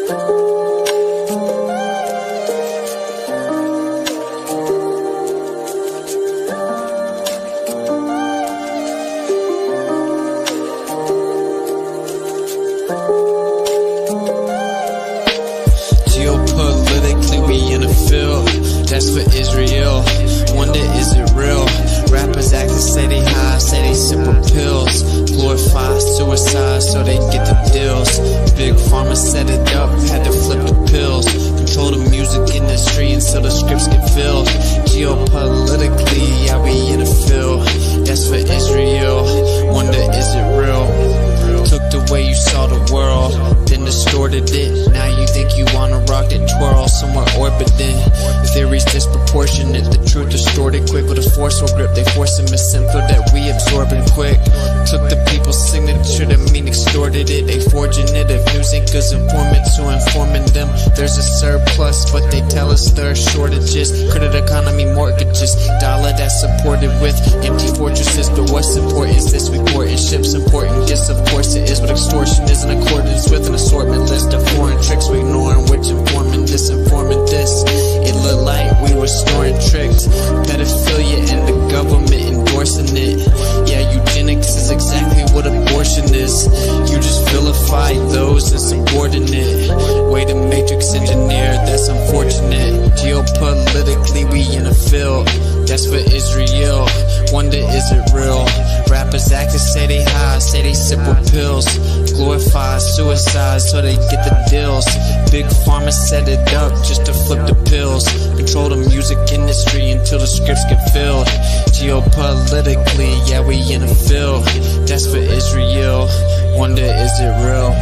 Geopolitically, we in the field. That's for Israel. Wonder, is it real? Rappers acting say they high, say they simple pills. Glorify suicide so they get the deals. Big pharma set it up, had to flip the pills. Control the music industry until the scripts get filled. Geopolitically, yeah, we in the field. That's for Israel. Wonder, is it real? Took the way you saw the world, then distorted it. Now you think you wanna rock that twirl somewhere orbiting. Theories disproportionate, the truth distorted quick with a forceful grip. They force a misinfo that we absorbing quick. Took the people's signature to mean extorted it. They forging it. If news ain't good informants who informing them, there's a surplus, but they tell us there are shortages. Credit economy mortgages, dollar that's supported with empty fortresses. But what's important is this report and ships important. Yes, of course it is, but extortion is in accordance with an assortment list of foreign tricks we ignoring, which informing this. It looked like we were snoring tricked. Pedophilia and the government endorsing it. Yeah, eugenics is exactly what abortion is. You just vilify those insubordinate. Way to matrix engineer, that's unfortunate. Geopolitically, we in a field. That's for Israel. Wonder, is it real? Rappers actors say they high, say they simple pills. Glorify suicide so they get the deals. Big pharma set it up just to flip the pills. Control the music industry until the scripts get filled. Geopolitically, yeah, we in a field. That's for Israel. Wonder, is it real?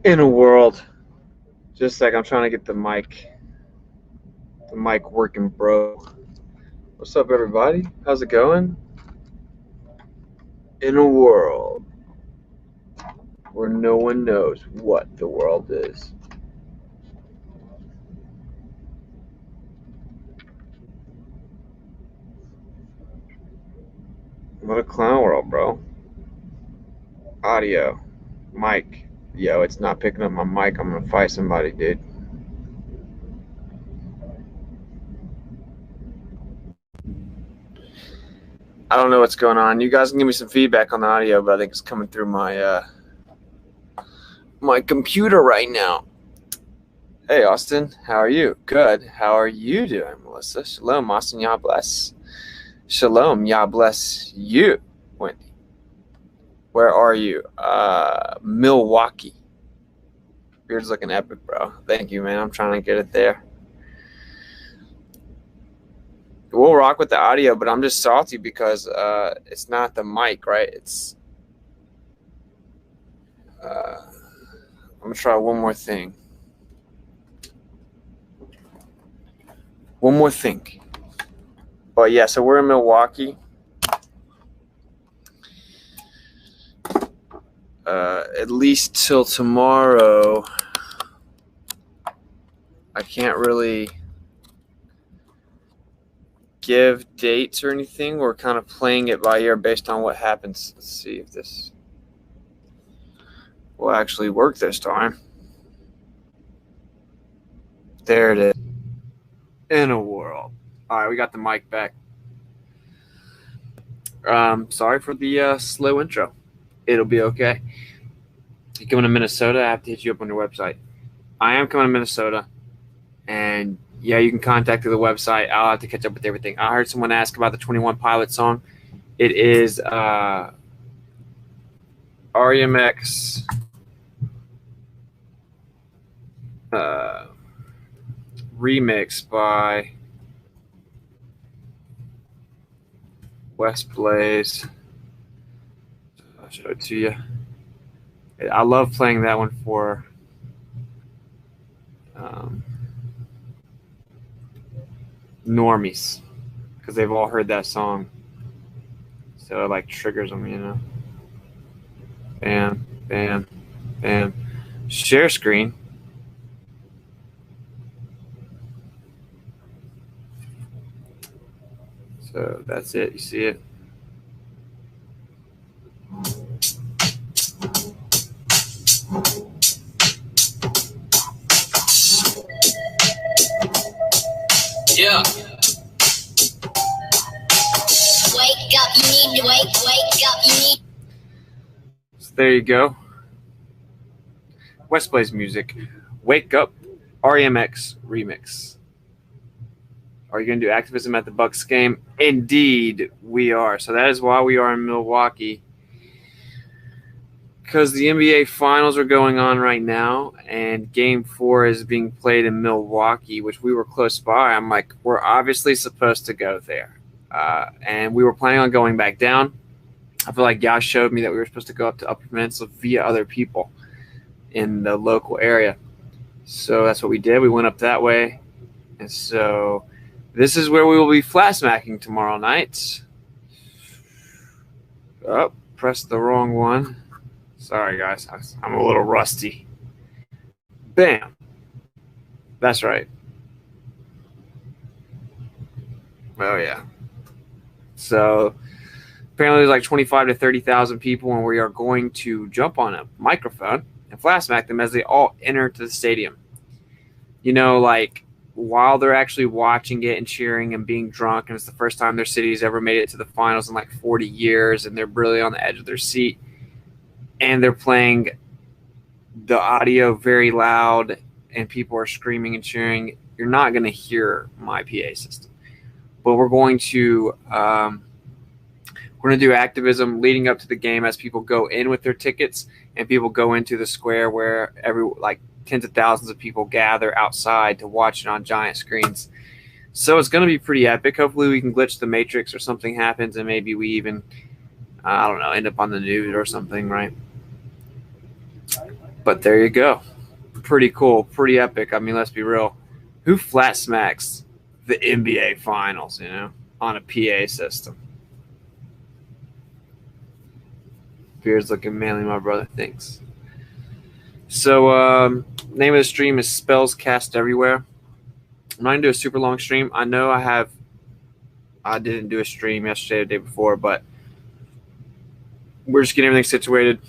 In a world, just like I'm trying to get the mic working, bro. What's up, everybody? How's it going? In a world where no one knows what the world is. What a clown world, bro. Audio, mic. Yo, it's not picking up my mic. I'm gonna fight somebody, dude. I don't know what's going on. You guys can give me some feedback on the audio, but I think it's coming through my my computer right now. Hey, Austin, how are you? Good. How are you doing, Melissa? Shalom, Austin. Yah bless. Shalom. Yah bless you, Wendy. Where are you? Milwaukee. Beard's looking epic, bro. Thank you, man. I'm trying to get it there. We'll rock with the audio, but I'm just salty because it's not the mic, right? It's I'm gonna try one more thing. But yeah, so we're in Milwaukee. At least till tomorrow. I can't really give dates or anything. We're kind of playing it by ear based on what happens. Let's see if this will actually work this time. There it is. In a world. All right, we got the mic back. Sorry for the slow intro. It'll be okay. You coming to Minnesota? I have to hit you up on your website. I am coming to Minnesota, and yeah, you can contact through the website. I'll have to catch up with everything. I heard someone ask about the 21 Pilots song. It is REMX remix by West Blaze. I'll show it to you. I love playing that one for normies because they've all heard that song. So it like triggers them, you know. Bam, bam, bam. Share screen. So that's it. You see it? Yeah. Wake up, you need to wake up, you need. So there you go. West Blaze music. Wake Up, REMX remix. Are you going to do activism at the Bucks game? Indeed, we are. So that is why we are in Milwaukee. Because the NBA Finals are going on right now, and Game 4 is being played in Milwaukee, which we were close by. I'm like, we're obviously supposed to go there. And we were planning on going back down. I feel like Yash showed me that we were supposed to go up to Upper Peninsula via other people in the local area. So that's what we did. We went up that way. And so this is where we will be flat smacking tomorrow night. Oh, pressed the wrong one. Sorry, guys. I'm a little rusty. Bam. That's right. Oh, yeah. So apparently there's like 25 to 30,000 people, and we are going to jump on a microphone and flat smack them as they all enter to the stadium. You know, like while they're actually watching it and cheering and being drunk, and it's the first time their city's ever made it to the finals in like 40 years, and they're really on the edge of their seat, and they're playing the audio very loud, and people are screaming and cheering. You're not going to hear my PA system, but we're going to do activism leading up to the game as people go in with their tickets and people go into the square where tens of thousands of people gather outside to watch it on giant screens. So it's going to be pretty epic. Hopefully we can glitch the Matrix or something happens, and maybe we even, I don't know, end up on the news or something, right? But there you go. Pretty cool. Pretty epic. I mean, let's be real. Who flat smacks the NBA Finals, you know, on a PA system? Beard's looking manly, my brother. Thanks. So, name of the stream is Spells Cast Everywhere. I'm not going to do a super long stream. I know I didn't do a stream yesterday or the day before, but we're just getting everything situated.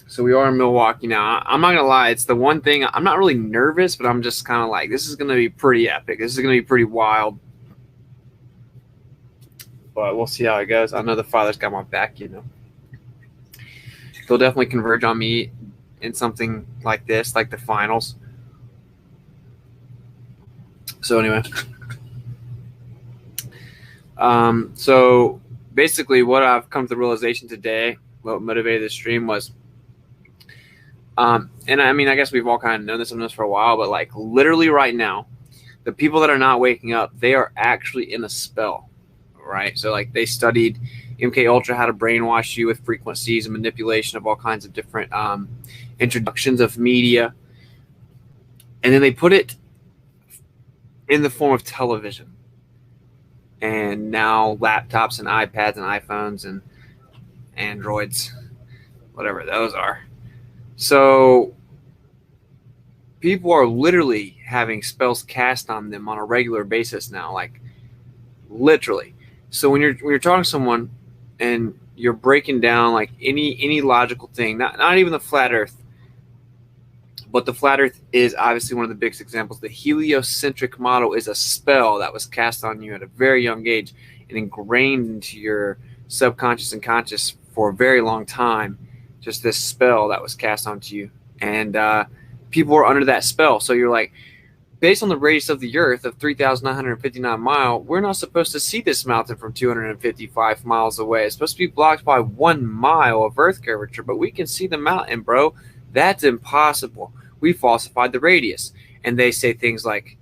So we are in Milwaukee now. I'm not going to lie. It's the one thing. I'm not really nervous, but I'm just kind of like, this is going to be pretty epic. This is going to be pretty wild. But we'll see how it goes. I know the Father's got my back, you know. They'll definitely converge on me in something like this, like the finals. So anyway. So basically what I've come to the realization today, what motivated the stream was, and I mean, I guess we've all kind of known this for a while, but like literally right now, the people that are not waking up, they are actually in a spell, right? So like they studied MK Ultra, how to brainwash you with frequencies and manipulation of all kinds of different introductions of media. And then they put it in the form of television. And now laptops and iPads and iPhones and Androids, whatever those are. So people are literally having spells cast on them on a regular basis now, like literally. So when you're talking to someone and you're breaking down like any logical thing, not even the flat earth, but the flat earth is obviously one of the biggest examples. The heliocentric model is a spell that was cast on you at a very young age and ingrained into your subconscious and conscious for a very long time, just this spell that was cast onto you. And people were under that spell. So you're like, based on the radius of the Earth of 3,959 miles, we're not supposed to see this mountain from 255 miles away. It's supposed to be blocked by 1 mile of Earth curvature, but we can see the mountain, bro. That's impossible. We falsified the radius. And they say things like,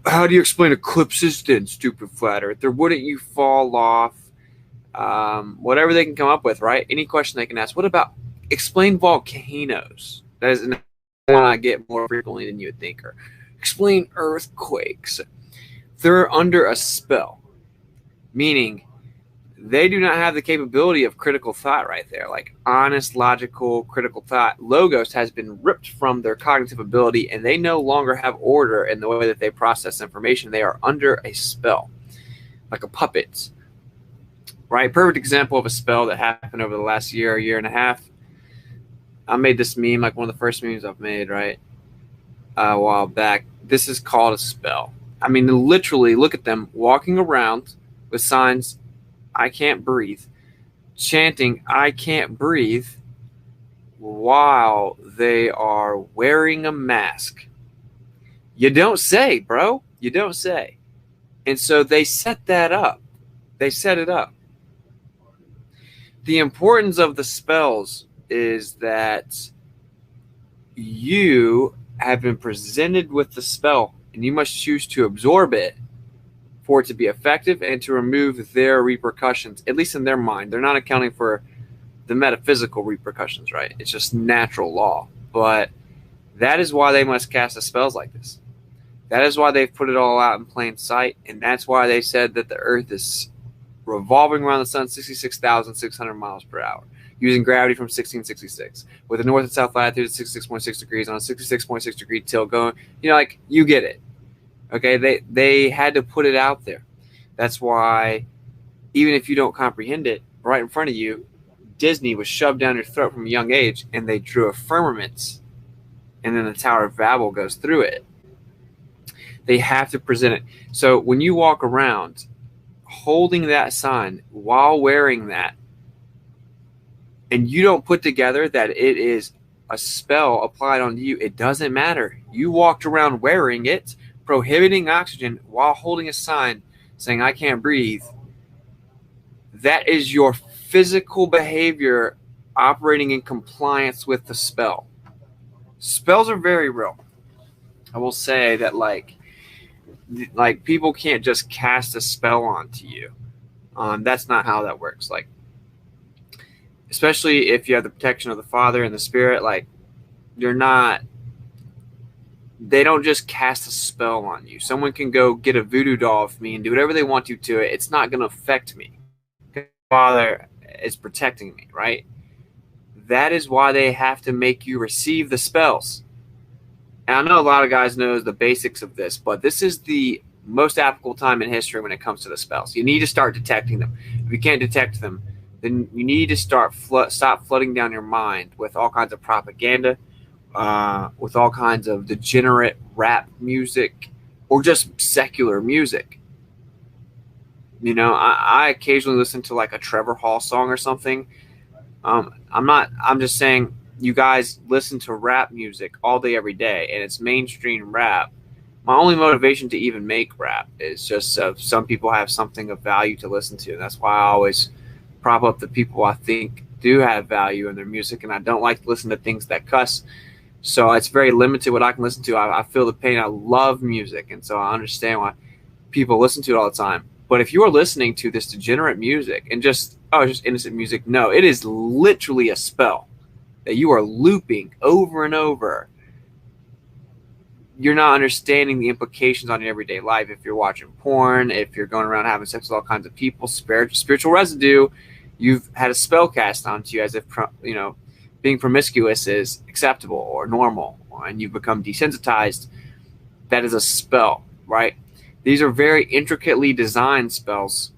how do you explain eclipses then, stupid flat earther? Wouldn't you fall off? Whatever they can come up with, right? Any question they can ask. What about explain volcanoes? That is one I get more frequently than you would think. Or explain earthquakes. They're under a spell, meaning they do not have the capability of critical thought right there. Like honest, logical, critical thought. Logos has been ripped from their cognitive ability, and they no longer have order in the way that they process information. They are under a spell, like a puppet. Right? Perfect example of a spell that happened over the last year and a half. I made this meme, like one of the first memes I've made, right? A while back. This is called a spell. I mean, literally, look at them walking around with signs, I can't breathe, chanting, I can't breathe, while they are wearing a mask. You don't say, bro. You don't say. And so they set that up. They set it up. The importance of the spells is that you have been presented with the spell, and you must choose to absorb it for it to be effective and to remove their repercussions, at least in their mind. They're not accounting for the metaphysical repercussions, right? It's just natural law. But that is why they must cast the spells like this. That is why they've put it all out in plain sight, and that's why they said that the Earth is revolving around the sun 66,600 miles per hour, using gravity from 1666, with a north and south latitude at 66.6 degrees on a 66.6 degree tilt going, like, you get it. Okay, they had to put it out there. That's why, even if you don't comprehend it, right in front of you, Disney was shoved down your throat from a young age, and they drew a firmament, and then the Tower of Babel goes through it. They have to present it. So when you walk around holding that sign while wearing that, and you don't put together that it is a spell applied on you, it doesn't matter. You walked around wearing it, prohibiting oxygen while holding a sign saying, I can't breathe. That is your physical behavior operating in compliance with the spell. Spells are very real. I will say that like people can't just cast a spell onto you. That's not how that works. Like, especially if you have the protection of the Father and the Spirit, like they don't just cast a spell on you. Someone can go get a voodoo doll of me and do whatever they want to it. It's not going to affect me. The Father is protecting me, right? That is why they have to make you receive the spells. And I know a lot of guys know the basics of this, but this is the most applicable time in history when it comes to the spells. You need to start detecting them. If you can't detect them, then you need to stop flooding down your mind with all kinds of propaganda, with all kinds of degenerate rap music, or just secular music. I occasionally listen to like a Trevor Hall song or something. I'm just saying, you guys listen to rap music all day, every day, and it's mainstream rap. My only motivation to even make rap is just some people have something of value to listen to. That's why I always prop up the people I think do have value in their music, and I don't like to listen to things that cuss. So it's very limited what I can listen to. I feel the pain. I love music, and so I understand why people listen to it all the time. But if you are listening to this degenerate music and just innocent music, no, it is literally a spell that you are looping over and over. You're not understanding the implications on your everyday life. If you're watching porn, if you're going around having sex with all kinds of people, spiritual residue, you've had a spell cast onto you as if, being promiscuous is acceptable or normal, and you've become desensitized. That is a spell, right? These are very intricately designed spells.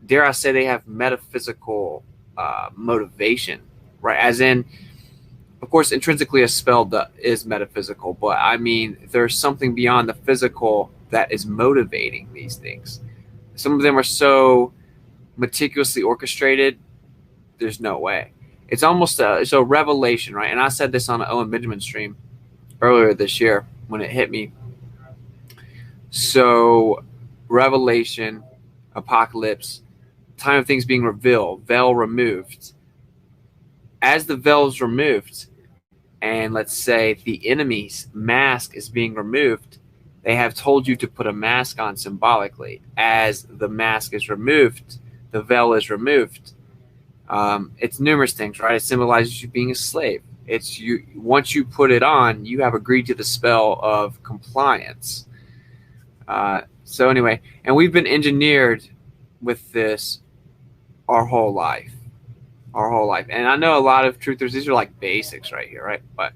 Dare I say they have metaphysical motivation, right? As in, of course, intrinsically a spell is metaphysical, but I mean, there's something beyond the physical that is motivating these things. Some of them are so meticulously orchestrated, there's no way. It's almost a revelation, right? And I said this on an Owen Benjamin stream earlier this year when it hit me. So revelation, apocalypse, time of things being revealed, veil removed. As the veil is removed, and let's say the enemy's mask is being removed, they have told you to put a mask on symbolically. As the mask is removed, the veil is removed. It's numerous things, right? It symbolizes you being a slave. It's you. Once you put it on, you have agreed to the spell of compliance. So anyway, and we've been engineered with this our whole life. And I know a lot of truthers, these are like basics right here, right? But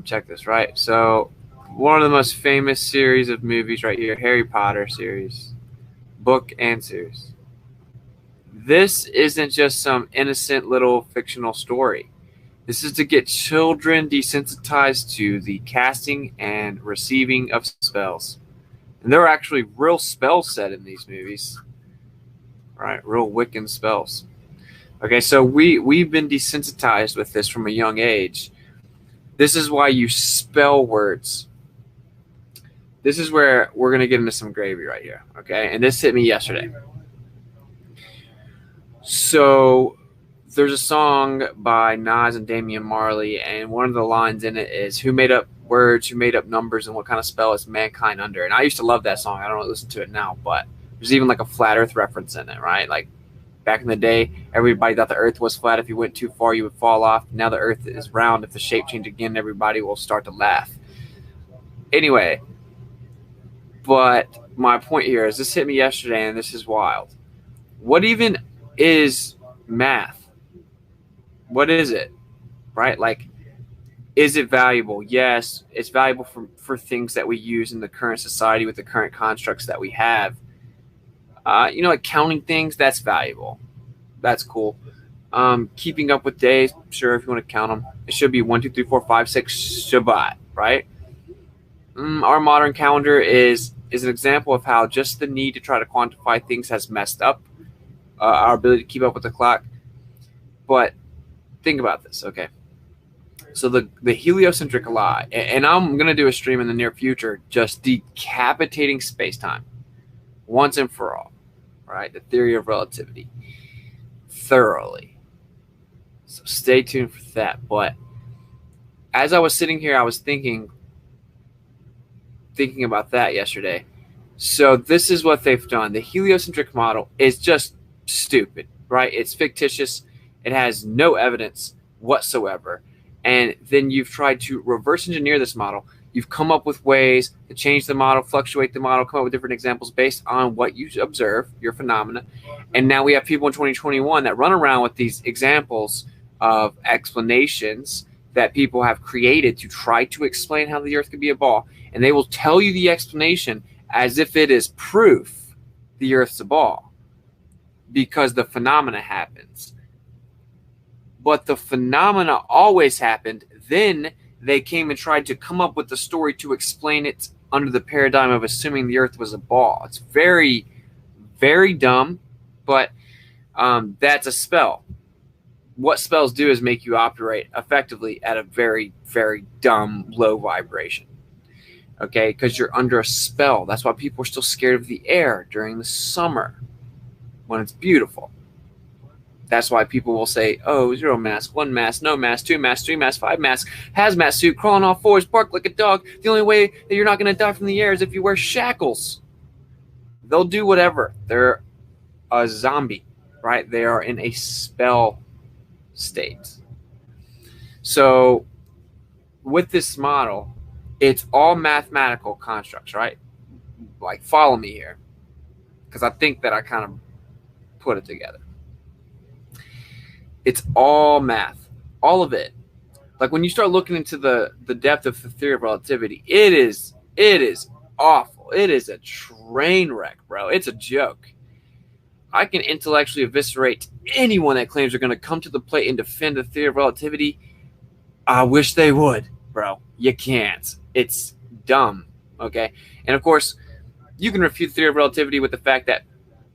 check this, right? So one of the most famous series of movies right here, Harry Potter series, book and series. This isn't just some innocent little fictional story. This is to get children desensitized to the casting and receiving of spells. And there are actually real spells set in these movies, right? Real Wiccan spells. Okay, so we've been desensitized with this from a young age. This is why you spell words. This is where we're going to get into some gravy right here, okay? And this hit me yesterday. So there's a song by Nas and Damian Marley, and one of the lines in it is, who made up words, who made up numbers, and what kind of spell is mankind under? And I used to love that song. I don't really listen to it now, but there's even like a flat earth reference in it, right? Like back in the day, everybody thought the earth was flat. If you went too far, you would fall off. Now the earth is round. If the shape changed again, everybody will start to laugh. Anyway, but my point here is this hit me yesterday, and this is wild. What even is math? What is it? Right? Like, is it valuable? Yes, it's valuable for things that we use in the current society with the current constructs that we have. Like counting things, that's valuable. That's cool. Keeping up with days, sure, if you want to count them. It should be 1, 2, 3, 4, 5, 6 Shabbat, right? Our modern calendar is an example of how just the need to try to quantify things has messed up our ability to keep up with the clock. But think about this, okay? So the heliocentric lie, and I'm going to do a stream in the near future just decapitating space-time once and for all, right? The theory of relativity thoroughly. So stay tuned for that. But as I was sitting here, I was thinking about that yesterday. So this is what they've done. The heliocentric model is just stupid, right? It's fictitious. It has no evidence whatsoever. And then you've tried to reverse engineer this model. You've come up with ways to change the model, fluctuate the model, come up with different examples based on what you observe, your phenomena. And now we have people in 2021 that run around with these examples of explanations that people have created to try to explain how the earth could be a ball. And they will tell you the explanation as if it is proof the earth's a ball because the phenomena happens. But the phenomena always happened. Then they came and tried to come up with the story to explain it under the paradigm of assuming the earth was a ball. It's very, very dumb, but that's a spell. What spells do is make you operate effectively at a very, very dumb, low vibration. Okay, because you're under a spell. That's why people are still scared of the air during the summer when it's beautiful. That's why people will say, oh, 0 mask, 1 mask, no mask, 2 mask, 3 mask, 5 mask, hazmat suit, crawling off fours, bark like a dog. The only way that you're not going to die from the air is if you wear shackles. They'll do whatever. They're a zombie, right? They are in a spell state. So with this model, it's all mathematical constructs, right? Like, follow me here, because I think that I kind of put it together. It's all math, all of it. Like when you start looking into the depth of the theory of relativity, it is awful. It is a train wreck, bro. It's a joke. I can intellectually eviscerate anyone that claims they're going to come to the plate and defend the theory of relativity. I wish they would, bro. You can't. It's dumb, okay? And of course, you can refute the theory of relativity with the fact that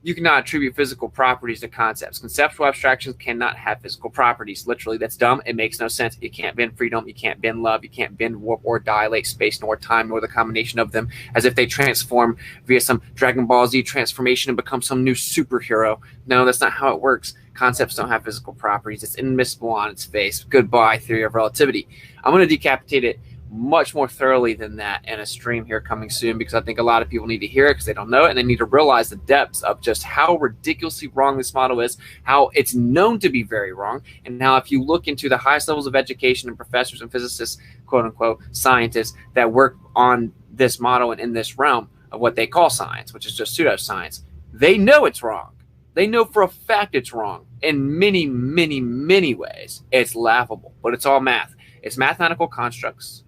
you cannot attribute physical properties to concepts. Conceptual abstractions cannot have physical properties. Literally, that's dumb. It makes no sense. You can't bend freedom. You can't bend love. You can't bend, warp, or dilate space, nor time, nor the combination of them, as if they transform via some Dragon Ball Z transformation and become some new superhero. No, that's not how it works. Concepts don't have physical properties. It's inadmissible on its face. Goodbye, theory of relativity. I'm going to decapitate it much more thoroughly than that in a stream here coming soon, because I think a lot of people need to hear it because they don't know it, and they need to realize the depths of just how ridiculously wrong this model is, how it's known to be very wrong, and how if you look into the highest levels of education and professors and physicists, quote unquote, scientists that work on this model and in this realm of what they call science, which is just pseudoscience, they know it's wrong. They know for a fact it's wrong in many, many, many ways. It's laughable, but it's all math. It's mathematical constructs.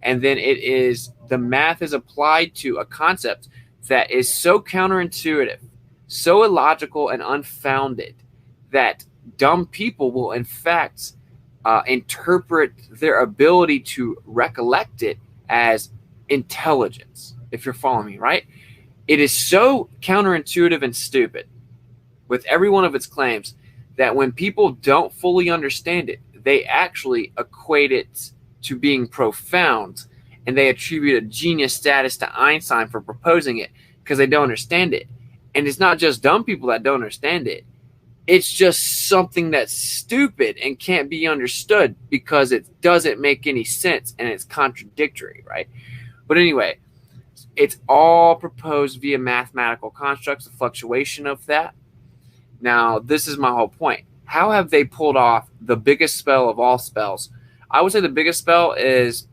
And then the math is applied to a concept that is so counterintuitive, so illogical and unfounded that dumb people will in fact interpret their ability to recollect it as intelligence, if you're following me, right? It is so counterintuitive and stupid with every one of its claims that when people don't fully understand it, they actually equate it to being profound, and they attribute a genius status to Einstein for proposing it because they don't understand it. And it's not just dumb people that don't understand it. It's just something that's stupid and can't be understood because it doesn't make any sense and it's contradictory, right? But anyway, it's all proposed via mathematical constructs, the fluctuation of that. Now, this is my whole point. How have they pulled off the biggest spell of all spells? I would say the biggest spell is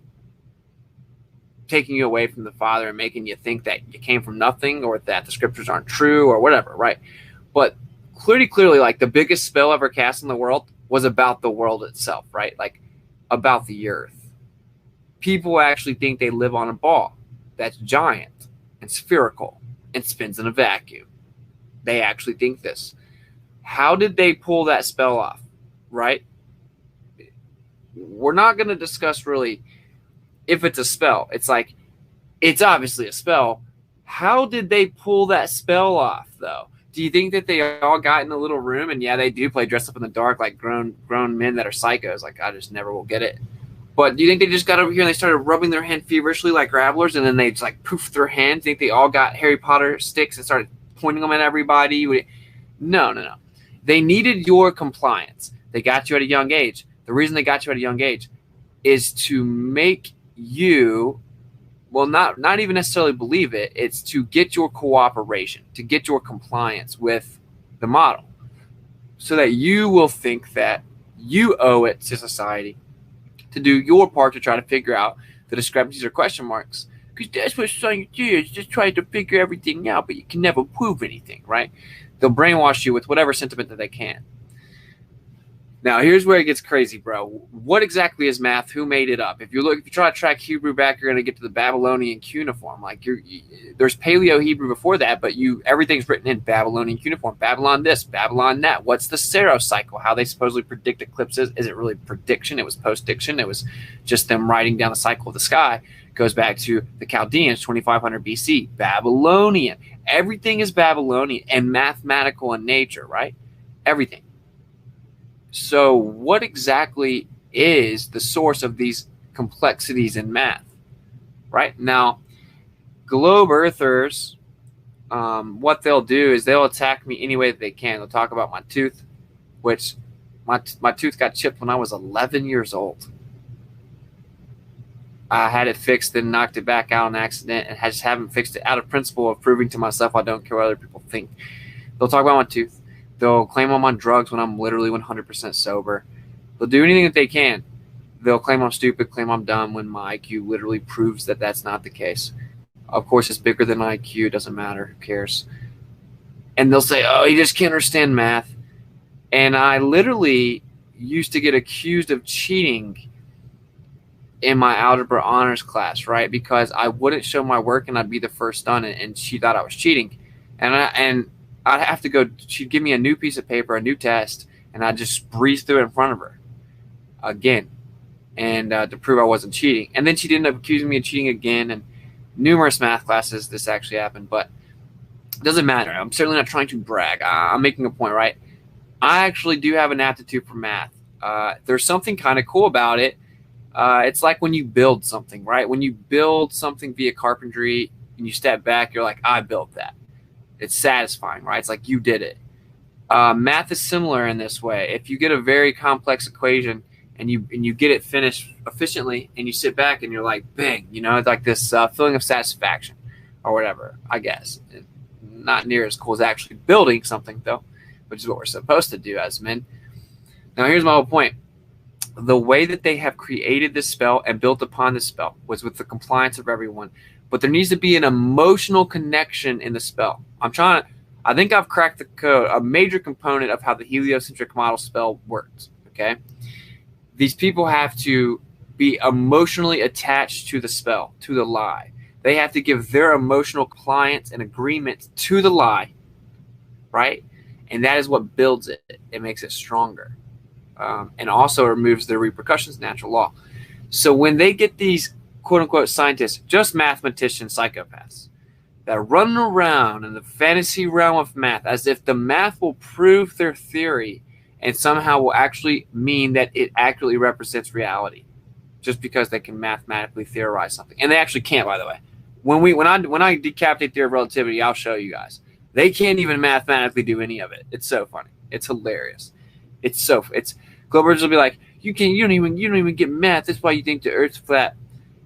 taking you away from the Father and making you think that you came from nothing or that the scriptures aren't true or whatever, right? But clearly, like the biggest spell ever cast in the world was about the world itself, right? Like about the earth. People actually think they live on a ball that's giant and spherical and spins in a vacuum. They actually think this. How did they pull that spell off, right? We're not going to discuss really if it's a spell. It's like, it's obviously a spell. How did they pull that spell off, though? Do you think that they all got in a little room and, yeah, they do play dress up in the dark like grown men that are psychos? Like, I just never will get it. But do you think they just got over here and they started rubbing their hand feverishly like Gravelers, and then they just like poofed their hands? Think they all got Harry Potter sticks and started pointing them at everybody? No. They needed your compliance. They got you at a young age. The reason they got you at a young age is to make you, well, not even necessarily believe it. It's to get your cooperation, to get your compliance with the model, so that you will think that you owe it to society to do your part to try to figure out the discrepancies or question marks. Because that's what science is, just try to figure everything out, but you can never prove anything, right? They'll brainwash you with whatever sentiment that they can. Now, here's where it gets crazy, bro. What exactly is math? Who made it up? If you try to track Hebrew back, you're going to get to the Babylonian cuneiform. Like there's Paleo Hebrew before that, but everything's written in Babylonian cuneiform. Babylon this, Babylon that. What's the Saros cycle? How they supposedly predict eclipses? Is it really prediction? It was post-diction. It was just them writing down the cycle of the sky. It goes back to the Chaldeans, 2500 BC. Babylonian. Everything is Babylonian and mathematical in nature, right? Everything. So what exactly is the source of these complexities in math, right? Now, globe earthers, what they'll do is they'll attack me any way that they can. They'll talk about my tooth, which my tooth got chipped when I was 11 years old. I had it fixed and knocked it back out in an accident, and I just haven't fixed it out of principle of proving to myself I don't care what other people think. They'll talk about my tooth. They'll claim I'm on drugs when I'm literally 100% sober. They'll do anything that they can. They'll claim I'm stupid, claim I'm dumb, when my IQ literally proves that that's not the case. Of course, it's bigger than IQ. It doesn't matter. Who cares? And they'll say, oh, you just can't understand math. And I literally used to get accused of cheating in my algebra honors class, right? Because I wouldn't show my work and I'd be the first done it, and she thought I was cheating. And I'd have to go, she'd give me a new piece of paper, a new test, and I'd just breeze through it in front of her again, and to prove I wasn't cheating. And then she'd end up accusing me of cheating again, and numerous math classes this actually happened. But Doesn't matter. I'm certainly not trying to brag. I'm making a point, right? I actually do have an aptitude for math. There's something kind of cool about it. It's like when you build something, right? When you build something via carpentry and you step back, you're like, I built that. It's satisfying, right? It's like you did it. Math is similar in this way. If you get a very complex equation and you get it finished efficiently and you sit back and you're like, bang, it's like this feeling of satisfaction or whatever, I guess. Not near as cool as actually building something, though, which is what we're supposed to do as men. Now, here's my whole point. The way that they have created this spell and built upon this spell was with the compliance of everyone. But there needs to be an emotional connection in the spell. I think I've cracked the code, a major component of how the heliocentric model spell works, okay? These people have to be emotionally attached to the spell, to the lie. They have to give their emotional compliance and agreement to the lie, right? And that is what builds it. It makes it stronger. And also removes the repercussions of natural law. So when they get these quote-unquote scientists, just mathematicians, psychopaths, that run around in the fantasy realm of math as if the math will prove their theory and somehow will actually mean that it accurately represents reality, just because they can mathematically theorize something. And they actually can't, by the way. When I decapitate theory of relativity, I'll show you guys. They can't even mathematically do any of it. It's so funny. It's hilarious. Globers will be like, you don't even get math. That's why you think the Earth's flat.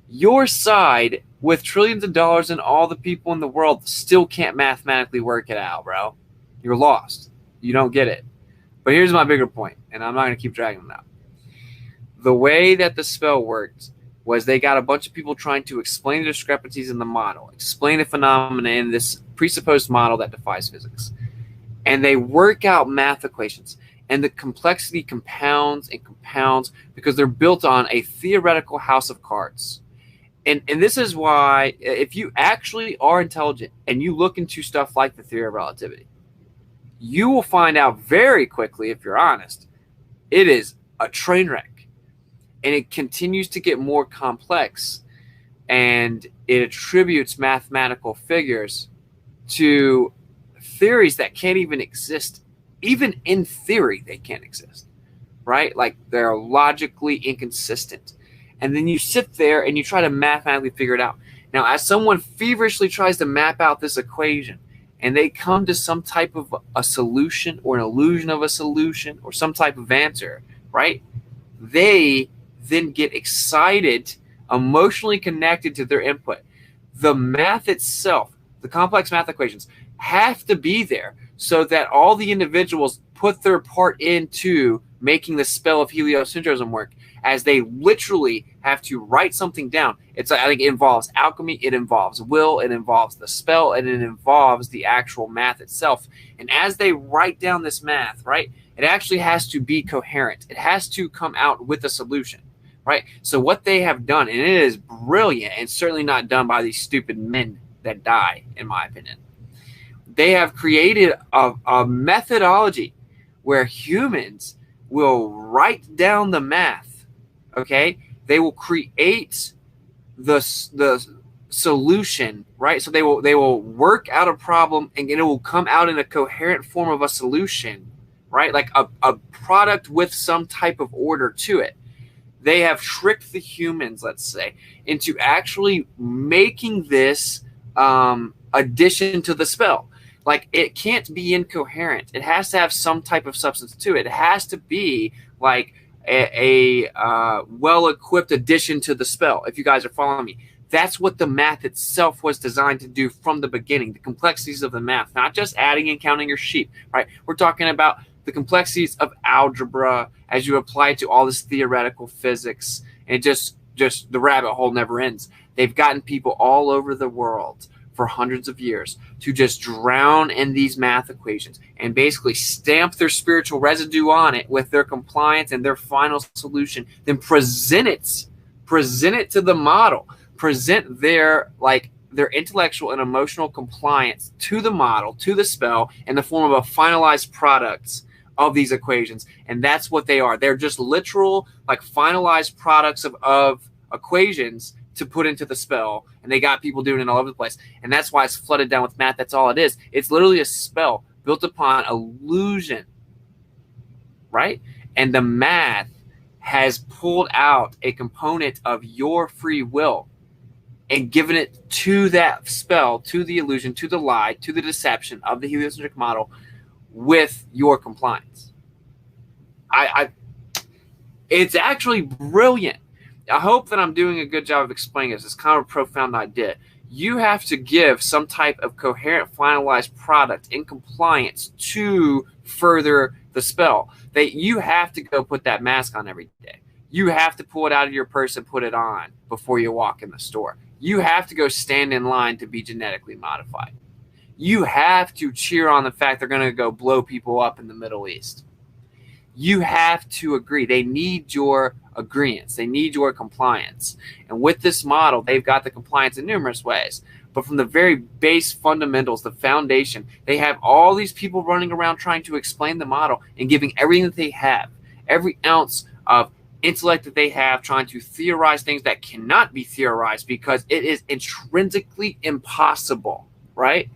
Your side, with trillions of dollars and all the people in the world, still can't mathematically work it out, bro. You're lost. You don't get it. But here's my bigger point, and I'm not going to keep dragging them out. The way that the spell worked was they got a bunch of people trying to explain the discrepancies in the model, explain the phenomena in this presupposed model that defies physics. And they work out math equations. And the complexity compounds and compounds because they're built on a theoretical house of cards. And this is why, if you actually are intelligent and you look into stuff like the theory of relativity, you will find out very quickly, if you're honest, it is a train wreck. And it continues to get more complex. And it attributes mathematical figures to theories that can't even exist. Even in theory, they can't exist, right? Like they're logically inconsistent. And then you sit there and you try to mathematically figure it out. Now, as someone feverishly tries to map out this equation and they come to some type of a solution or an illusion of a solution or some type of answer, right? They then get excited, emotionally connected to their input. The math itself, the complex math equations, have to be there so that all the individuals put their part into making the spell of heliocentrism work, as they literally have to write something down. I think it involves alchemy, it involves will, it involves the spell, and it involves the actual math itself. And as they write down this math, right, it actually has to be coherent. It has to come out with a solution, right? So what they have done, and it is brilliant, and certainly not done by these stupid men that die, in my opinion. They have created a methodology where humans will write down the math, okay? They will create the solution, right? So they will work out a problem and it will come out in a coherent form of a solution, right? Like a product with some type of order to it. They have tricked the humans, let's say, into actually making this addition to the spell. Like, it can't be incoherent. It has to have some type of substance to it. It has to be like a well-equipped addition to the spell, if you guys are following me. That's what the math itself was designed to do from the beginning, the complexities of the math, not just adding and counting your sheep, right? We're talking about the complexities of algebra as you apply it to all this theoretical physics, and just the rabbit hole never ends. They've gotten people all over the world for hundreds of years to just drown in these math equations and basically stamp their spiritual residue on it with their compliance and their final solution, then present it to the model, present their intellectual and emotional compliance to the model, to the spell, in the form of a finalized product of these equations. And that's what they are. They're just literal, like, finalized products of equations to put into the spell, and they got people doing it all over the place. And that's why it's flooded down with math. That's all it is. It's literally a spell built upon illusion, right? And the math has pulled out a component of your free will and given it to that spell, to the illusion, to the lie, to the deception of the heliocentric model with your compliance. It's actually brilliant. I hope that I'm doing a good job of explaining this. It's kind of a profound idea. You have to give some type of coherent, finalized product in compliance to further the spell. That you have to go put that mask on every day. You have to pull it out of your purse and put it on before you walk in the store. You have to go stand in line to be genetically modified. You have to cheer on the fact they're going to go blow people up in the Middle East. You have to agree. They need your agreements. They need your compliance. And with this model, they've got the compliance in numerous ways. But from the very base fundamentals, the foundation, they have all these people running around trying to explain the model and giving everything that they have, every ounce of intellect that they have, trying to theorize things that cannot be theorized because it is intrinsically impossible, right?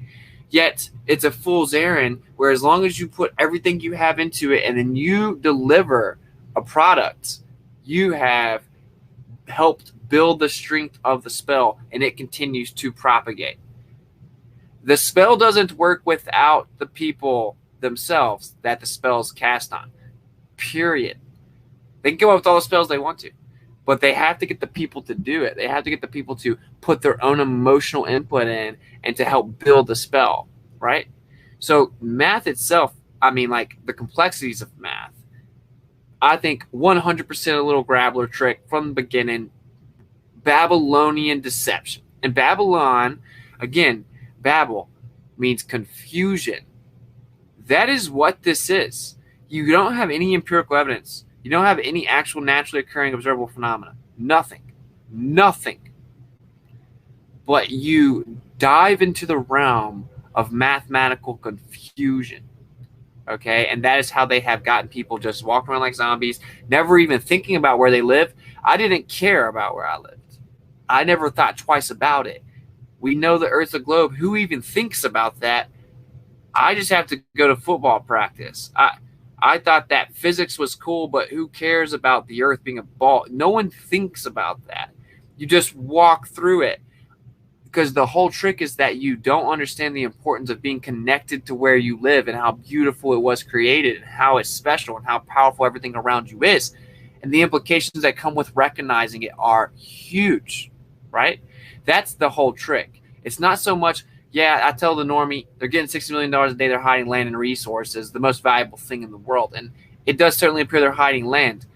Yet it's a fool's errand where as long as you put everything you have into it and then you deliver a product, you have helped build the strength of the spell and it continues to propagate. The spell doesn't work without the people themselves that the spell is cast on. Period. They can come up with all the spells they want to, but they have to get the people to do it. They have to get the people to put their own emotional input in and to help build the spell, right? So math itself, I mean, like the complexities of math, I think 100% a little grabbler trick from the beginning, Babylonian deception. And Babylon, again, Babel means confusion. That is what this is. You don't have any empirical evidence. You don't have any actual naturally occurring observable phenomena. Nothing. But you dive into the realm of mathematical confusion. Okay? And that is how they have gotten people just walking around like zombies, never even thinking about where they live. I didn't care about where I lived. I never thought twice about it. We know the Earth's a globe. Who even thinks about that? I just have to go to football practice. I thought that physics was cool, but who cares about the Earth being a ball? No one thinks about that. You just walk through it because the whole trick is that you don't understand the importance of being connected to where you live and how beautiful it was created and how it's special and how powerful everything around you is. And the implications that come with recognizing it are huge, right? That's the whole trick. It's not so much, yeah, I tell the normie, they're getting $60 million a day, they're hiding land and resources, the most valuable thing in the world. And it does certainly appear they're hiding land.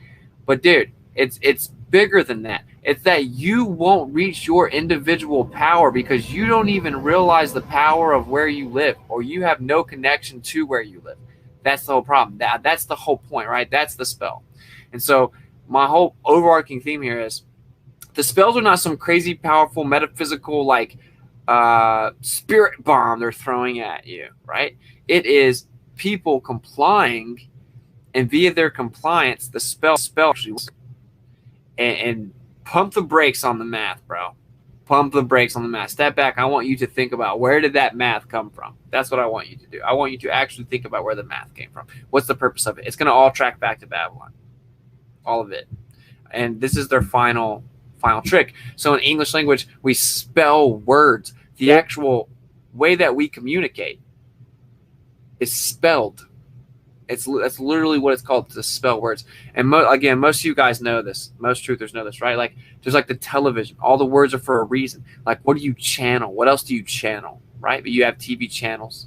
But dude, it's bigger than that. It's that you won't reach your individual power because you don't even realize the power of where you live, or you have no connection to where you live. That's the whole problem. That's the whole point, right? That's the spell. And so my whole overarching theme here is the spells are not some crazy powerful metaphysical like spirit bomb they're throwing at you, right? It is people complying, and via their compliance, the spell actually works. And pump the brakes on the math, bro. Pump the brakes on the math. Step back. I want you to think about, where did that math come from? That's what I want you to do. I want you to actually think about where the math came from. What's the purpose of it? It's going to all track back to Babylon. All of it. And this is their final trick. So in English language, we spell words. The actual way that we communicate is spelled. That's literally what it's called, to spell words. And again, most of you guys know this. Most truthers know this, right? Like, there's like the television. All the words are for a reason. Like, what do you channel? What else do you channel, right? But you have TV channels.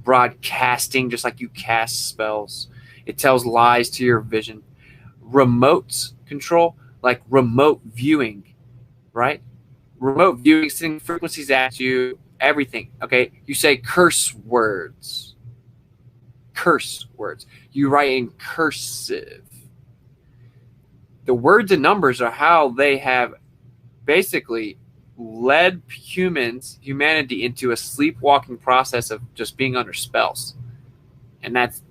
Broadcasting, just like you cast spells. It tells lies to your vision. Remote control, like remote viewing, right? Remote viewing, sending frequencies at you, everything, okay? You say curse words. Curse words. You write in cursive. The words and numbers are how they have basically led humanity into a sleepwalking process of just being under spells. And that's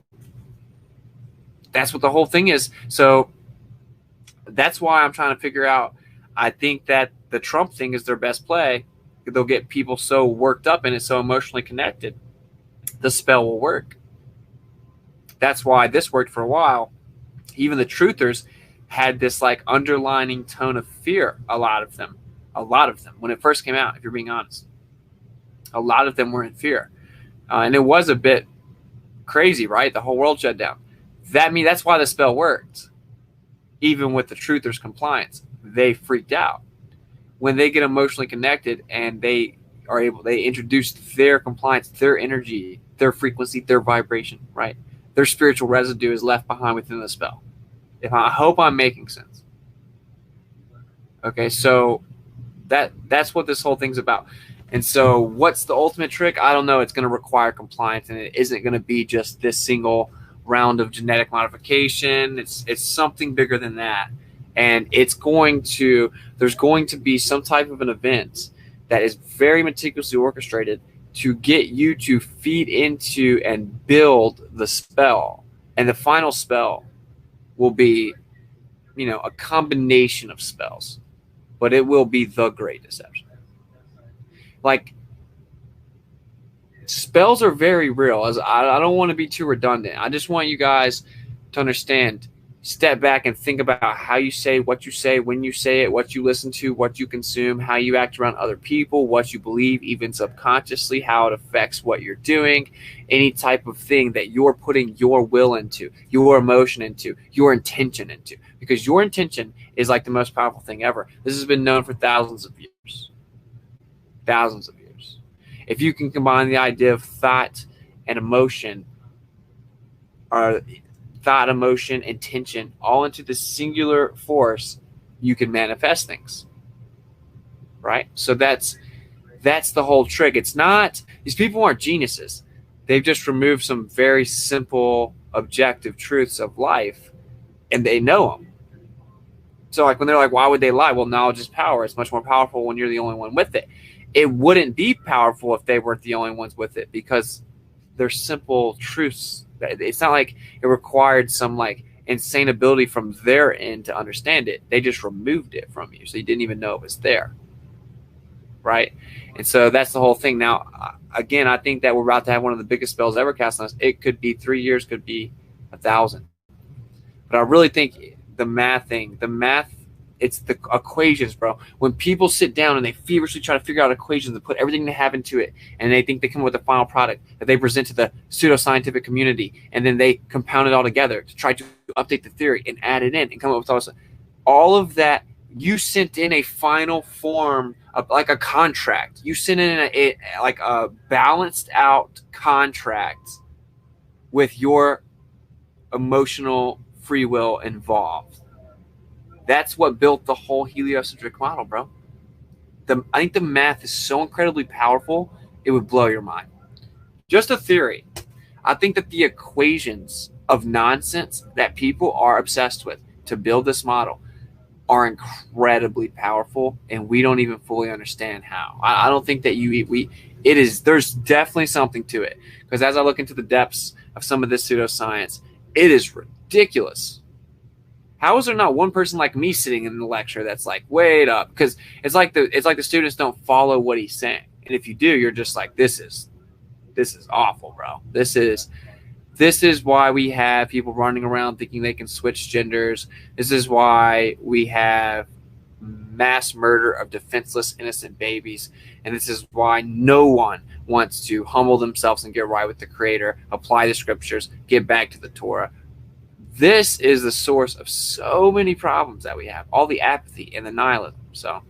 what the whole thing is. So that's why I'm trying to figure out, I think that the Trump thing is their best play. They'll get people so worked up in it, so emotionally connected, the spell will work. That's why this worked for a while. Even the truthers had this like underlining tone of fear. A lot of them, when it first came out, if you're being honest, a lot of them were in fear. And it was a bit crazy, right? The whole world shut down. That's why the spell worked. Even with the truthers' compliance, they freaked out. When they get emotionally connected and they introduce their compliance, their energy, their frequency, their vibration, right? Their spiritual residue is left behind within the spell. I hope I'm making sense. Okay, so that's what this whole thing's about. And so what's the ultimate trick? I don't know. It's going to require compliance, and it isn't going to be just this single round of genetic modification. It's something bigger than that. And there's going to be some type of an event that is very meticulously orchestrated to get you to feed into and build the spell. And the final spell will be, a combination of spells, but it will be the Great Deception. Like, spells are very real. I don't want to be too redundant. I just want you guys to understand, step back and think about how you say, when you say it, what you listen to, what you consume, how you act around other people, what you believe, even subconsciously, how it affects what you're doing, any type of thing that you're putting your will into, your emotion into, your intention into. Because your intention is like the most powerful thing ever. This has been known for thousands of years. Thousands of years. If you can combine the idea of thought and emotion, or thought, emotion, intention, all into the singular force, you can manifest things. Right? So that's the whole trick. It's not, these people aren't geniuses. They've just removed some very simple, objective truths of life, and they know them. So like when they're like, why would they lie? Well, knowledge is power. It's much more powerful when you're the only one with it. It wouldn't be powerful if they weren't the only ones with it, because they're simple truths. It's not like it required some like insane ability from their end to understand it. They just removed it from you, so you didn't even know it was there. Right? And so that's the whole thing. Now, again, I think that we're about to have one of the biggest spells ever cast on us. It could be 3 years, could be 1,000. But I really think the math, it's the equations, bro. When people sit down and they feverishly try to figure out equations and put everything they have into it, and they think they come up with a final product that they present to the pseudoscientific community, and then they compound it all together to try to update the theory and add it in and come up with all of that. You sent in a final form of like a contract. You sent in a balanced out contract with your emotional free will involved. That's what built the whole heliocentric model, bro. I think the math is so incredibly powerful, it would blow your mind. Just a theory. I think that the equations of nonsense that people are obsessed with to build this model are incredibly powerful, and we don't even fully understand how. I don't think that there's definitely something to it, because as I look into the depths of some of this pseudoscience, it is ridiculous. How is there not one person like me sitting in the lecture that's like, wait up? Because it's like the students don't follow what he's saying, and if you do, you're just like, this is awful, bro. This is why we have people running around thinking they can switch genders. This is why we have mass murder of defenseless, innocent babies. And this is why no one wants to humble themselves and get right with the Creator, apply the scriptures, get back to the Torah. This is the source of so many problems that we have, all the apathy and the nihilism. So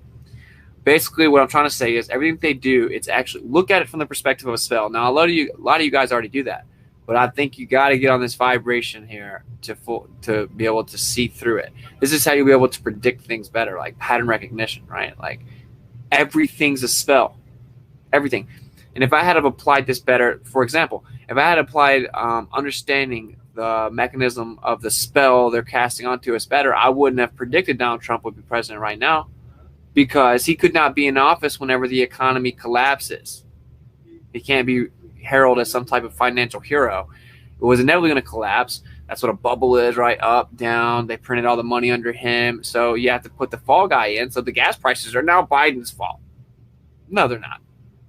basically what I'm trying to say is everything they do, it's actually look at it from the perspective of a spell. Now, a lot of you guys already do that. But I think you got to get on this vibration here to be able to see through it. This is how you'll be able to predict things better, like pattern recognition, right? Like everything's a spell, everything. And if I had applied this better, for example, if I had applied understanding the mechanism of the spell they're casting onto us better, I wouldn't have predicted Donald Trump would be president right now, because he could not be in office whenever the economy collapses. He can't be heralded as some type of financial hero. It was inevitably going to collapse. That's what a bubble is, right? Up, down. They printed all the money under him. So you have to put the fall guy in. So the gas prices are now Biden's fault. No, they're not.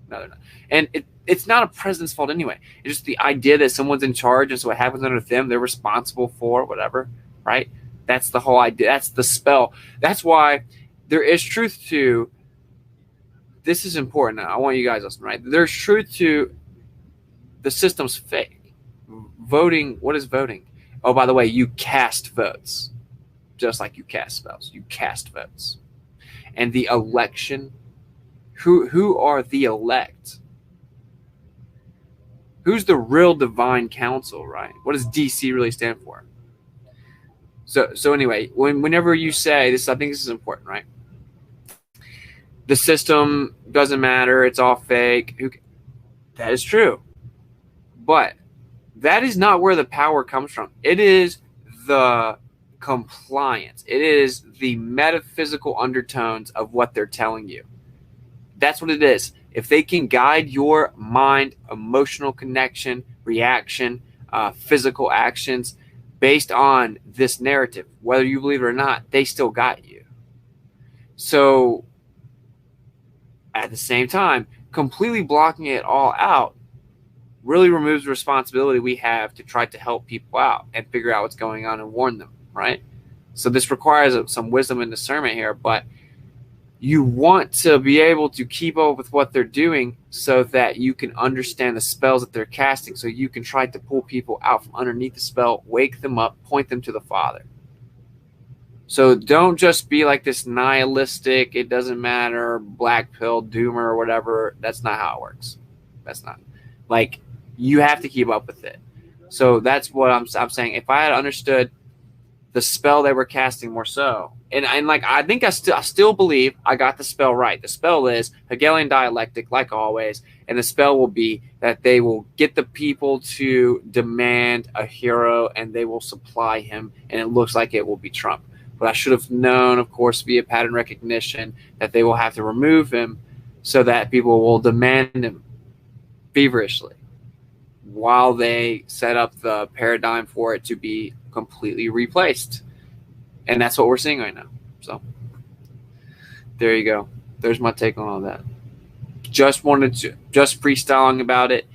No, they're not. And it's not a president's fault anyway. It's just the idea that someone's in charge, and so what happens under them, they're responsible for whatever, right? That's the whole idea. That's the spell. That's why there is truth to, this is important. I want you guys to listen, right? There's truth to the system's fake. Voting, what is voting? Oh, by the way, you cast votes. Just like you cast spells. You cast votes. And the election, who are the elect? Who's the real divine council, right? What does DC really stand for? So anyway, whenever you say this, I think this is important, right? The system doesn't matter. It's all fake. That is true. But that is not where the power comes from. It is the compliance. It is the metaphysical undertones of what they're telling you. That's what it is. If they can guide your mind, emotional connection, reaction, physical actions based on this narrative, whether you believe it or not, they still got you. So at the same time, completely blocking it all out really removes the responsibility we have to try to help people out and figure out what's going on and warn them, right? So this requires some wisdom and discernment here, but you want to be able to keep up with what they're doing so that you can understand the spells that they're casting, so you can try to pull people out from underneath the spell, wake them up, point them to the Father. So don't just be like this nihilistic, it doesn't matter, black pill, doomer, or whatever. That's not how it works. That's not. Like, you have to keep up with it. So that's what I'm saying. If I had understood the spell they were casting more so, and like I think I still believe I got the spell right. The spell is Hegelian dialectic, like always, and the spell will be that they will get the people to demand a hero, and they will supply him, and it looks like it will be Trump. But I should have known, of course, via pattern recognition, that they will have to remove him so that people will demand him feverishly while they set up the paradigm for it to be completely replaced. And that's what we're seeing right now. So there you go. There's my take on all that. Just freestyling about it.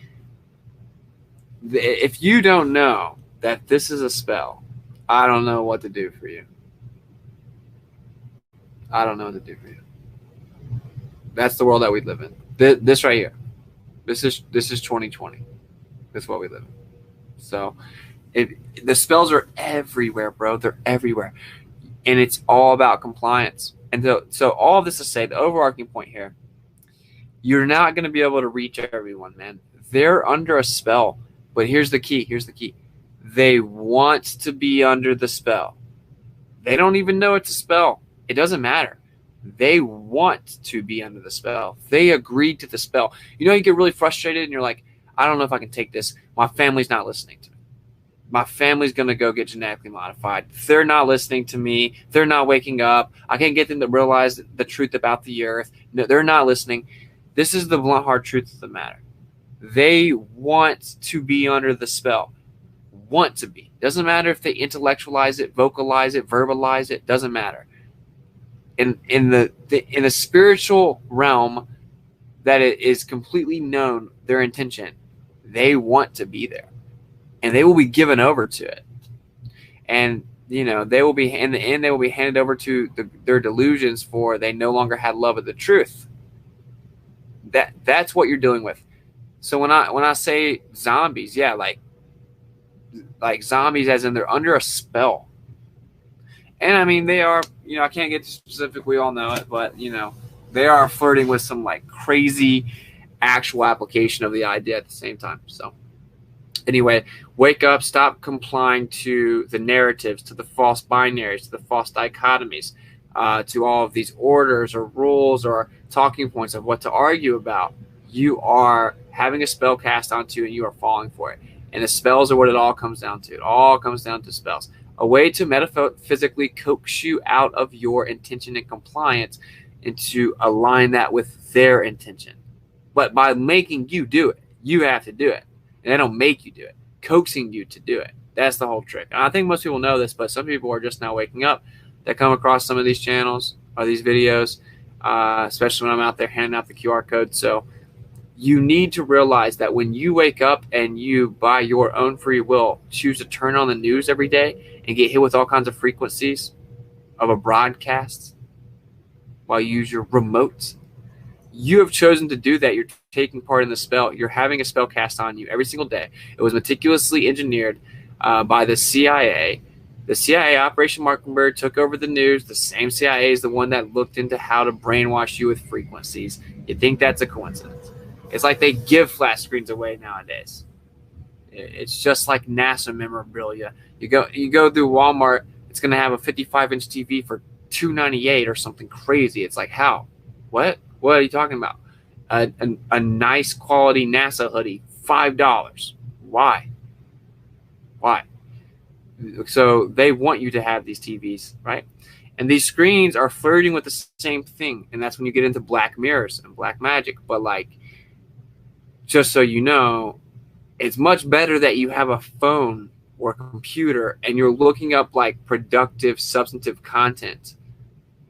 If you don't know that this is a spell, I don't know what to do for you. I don't know what to do for you. That's the world that we live in. This right here. This is 2020. This is what we live in. So the spells are everywhere, bro. They're everywhere. And it's all about compliance. And so all of this to say, the overarching point here, you're not going to be able to reach everyone, man. They're under a spell. But here's the key. Here's the key. They want to be under the spell. They don't even know it's a spell. It doesn't matter. They want to be under the spell. They agreed to the spell. You know, you get really frustrated and you're like, I don't know if I can take this. My family's not listening to me. My family's going to go get genetically modified. They're not listening to me. They're not waking up. I can't get them to realize the truth about the earth. No, they're not listening. This is the blunt, hard truth of the matter. They want to be under the spell. Want to be. Doesn't matter if they intellectualize it, vocalize it, verbalize it. Doesn't matter. In the spiritual realm, that it is completely known their intention. They want to be there. And they will be given over to it. And, you know, they will be, in the end, they will be handed over to their delusions, for they no longer had love of the truth. That's what you're dealing with. So when I say zombies, yeah, like zombies as in they're under a spell. And I mean, they are, you know, I can't get specific, we all know it, but, you know, they are flirting with some like crazy actual application of the idea at the same time. So anyway, wake up, stop complying to the narratives, to the false binaries, to the false dichotomies, to all of these orders or rules or talking points of what to argue about. You are having a spell cast onto you and you are falling for it. And the spells are what it all comes down to. It all comes down to spells. A way to metaphysically coax you out of your intention and compliance and to align that with their intention. But by making you do it, you have to do it. And they don't make you do it. Coaxing you to do it. That's the whole trick. And I think most people know this, but some people are just now waking up that come across some of these channels or these videos, especially when I'm out there handing out the QR code. So you need to realize that when you wake up and you, by your own free will, choose to turn on the news every day and get hit with all kinds of frequencies of a broadcast while you use your remote, you have chosen to do that. You're taking part in the spell. You're having a spell cast on you every single day. It was meticulously engineered by the CIA. The CIA, Operation Mockingbird, took over the news. The same CIA is the one that looked into how to brainwash you with frequencies. You think that's a coincidence? It's like they give flat screens away nowadays. It's just like NASA memorabilia. You go through Walmart, it's going to have a 55-inch TV for $298 or something crazy. It's like, how? What are you talking about? A nice quality NASA hoodie, $5. Why? So they want you to have these TVs, right? And these screens are flirting with the same thing. And that's when you get into black mirrors and black magic. But like, just so you know, it's much better that you have a phone or a computer and you're looking up like productive, substantive content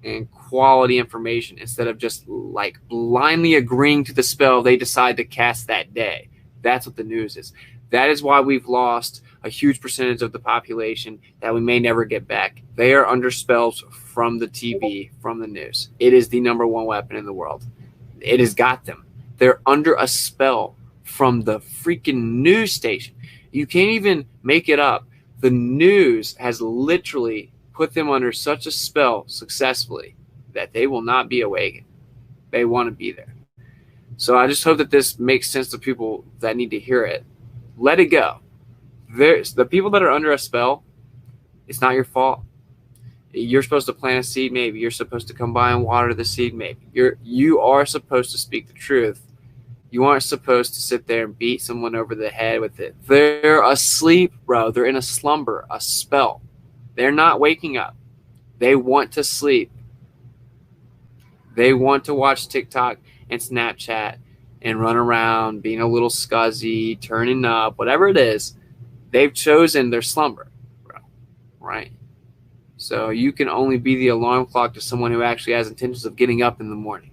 and quality information instead of just like blindly agreeing to the spell they decide to cast that day. That's what the news is. That is why we've lost a huge percentage of the population that we may never get back. They are under spells from the TV, from the news. It is the number one weapon in the world. It has got them. They're under a spell from the freaking news station. You can't even make it up. The news has literally put them under such a spell successfully that they will not be awakened. They want to be there. So I just hope that this makes sense to people that need to hear it. Let it go. There's the people that are under a spell. It's not your fault. You're supposed to plant a seed, maybe. You're supposed to come by and water the seed, maybe. You are supposed to speak the truth. You aren't supposed to sit there and beat someone over the head with it. They're asleep, bro. They're in a slumber, a spell. They're not waking up. They want to sleep. They want to watch TikTok and Snapchat and run around being a little scuzzy, turning up, whatever it is. They've chosen their slumber, bro. Right? So you can only be the alarm clock to someone who actually has intentions of getting up in the morning.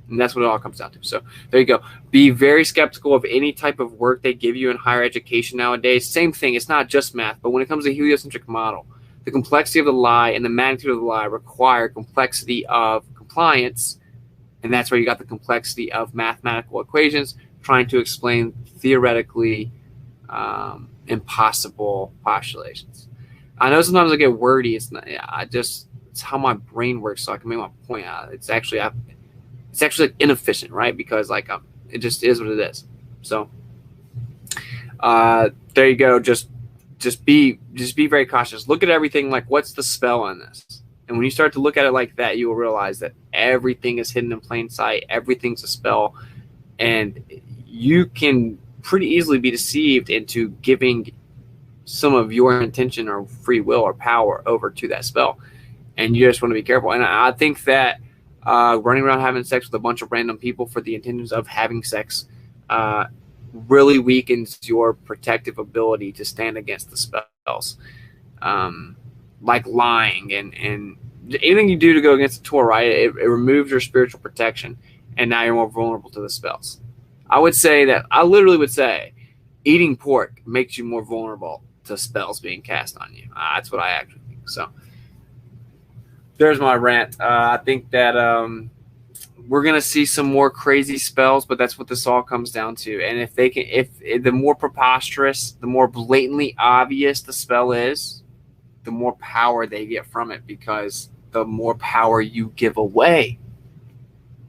And that's what it all comes down to. So there you go. Be very skeptical of any type of work they give you in higher education nowadays. Same thing. It's not just math. But when it comes to heliocentric model, the complexity of the lie and the magnitude of the lie require complexity of compliance. And that's where you got the complexity of mathematical equations trying to explain theoretically impossible postulations. I know sometimes I get wordy. It's not. It's how my brain works, so I can make my point out. It's actually inefficient, right? Because like it just is what it is. So there you go. Just be very cautious. Look at everything like, what's the spell on this? And when you start to look at it like that, you will realize that everything is hidden in plain sight. Everything's a spell, and you can pretty easily be deceived into giving some of your intention or free will or power over to that spell. And you just want to be careful. And I think that running around having sex with a bunch of random people for the intentions of having sex really weakens your protective ability to stand against the spells. Like lying and anything you do to go against the Torah, right? It removes your spiritual protection, and now you're more vulnerable to the spells. I literally would say eating pork makes you more vulnerable to spells being cast on you. That's what I actually think. So there's my rant. I think that we're gonna see some more crazy spells, but that's what this all comes down to. And if the more preposterous, the more blatantly obvious the spell is, the more power they get from it, because the more power you give away.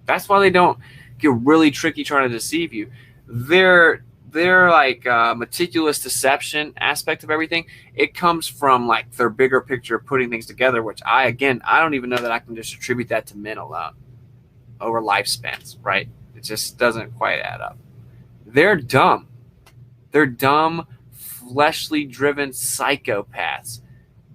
That's why they don't get really tricky trying to deceive you. They're like meticulous deception aspect of everything. It comes from like their bigger picture of putting things together, which I don't even know that I can just attribute that to men alone over lifespans, right? It just doesn't quite add up. They're dumb. They're dumb, fleshly driven psychopaths.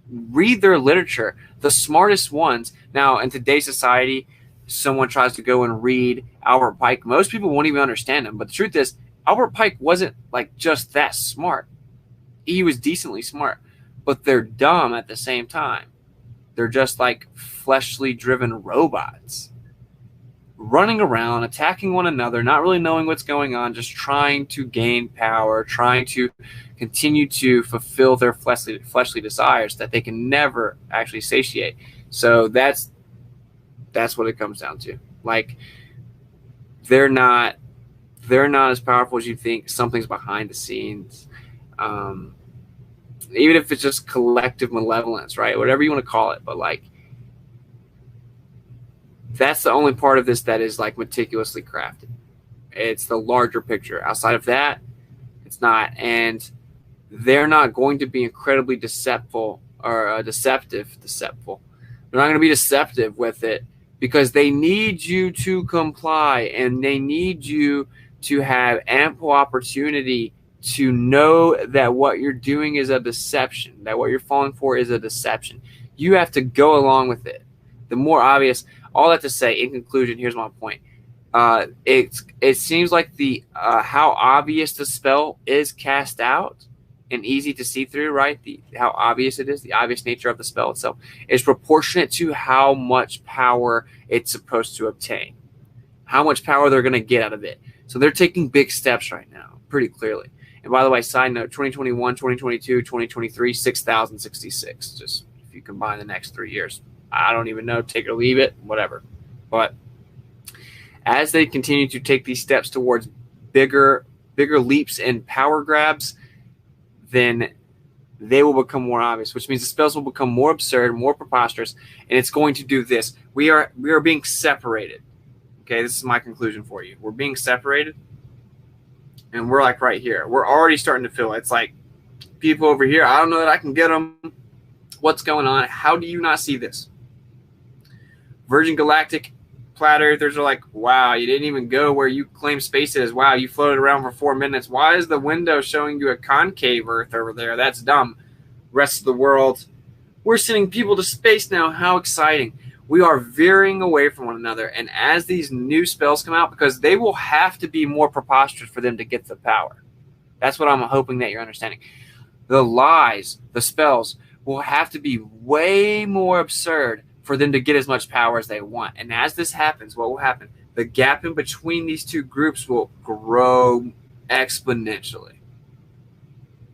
Read their literature. The smartest ones. Now, in today's society, someone tries to go and read Albert Pike. Most people won't even understand him. But the truth is, Albert Pike wasn't like just that smart. he was decently smart, but they're dumb at the same time. They're just like fleshly driven robots running around, attacking one another, not really knowing what's going on, just trying to gain power, trying to continue to fulfill their fleshly desires that they can never actually satiate. So that's what it comes down to. Like, they're not as powerful as you think. Something's behind the scenes. Even if it's just collective malevolence, right? Whatever you want to call it. But like, that's the only part of this that is like meticulously crafted. It's the larger picture. Outside of that, it's not. And they're not going to be incredibly deceptive. They're not going to be deceptive with it, because they need you to comply, and they need you to have ample opportunity to know that what you're doing is a deception, that what you're falling for is a deception. You have to go along with it. The more obvious, all that to say, in conclusion, here's my point. It seems like the how obvious the spell is cast out and easy to see through, right? How obvious it is, the obvious nature of the spell itself, is proportionate to how much power it's supposed to obtain, how much power they're going to get out of it. So they're taking big steps right now, pretty clearly. And by the way, side note, 2021, 2022, 2023, 6,066. Just if you combine the next 3 years. I don't even know, take it or leave it, whatever. But as they continue to take these steps towards bigger leaps and power grabs, then they will become more obvious, which means the spells will become more absurd, more preposterous, and it's going to do this. We are being separated. Okay, this is my conclusion for you. We're being separated, and we're like right here. We're already starting to feel it. It's like people over here, I don't know that I can get them. What's going on? How do you not see this? Virgin Galactic Flat Earthers are like, wow, you didn't even go where you claim space is. Wow, you floated around for 4 minutes. Why is the window showing you a concave Earth over there? That's dumb. Rest of the world, we're sending people to space now. How exciting. We are veering away from one another. And as these new spells come out, because they will have to be more preposterous for them to get the power. That's what I'm hoping that you're understanding. The lies, the spells, will have to be way more absurd for them to get as much power as they want. And as this happens, what will happen? The gap in between these two groups will grow exponentially.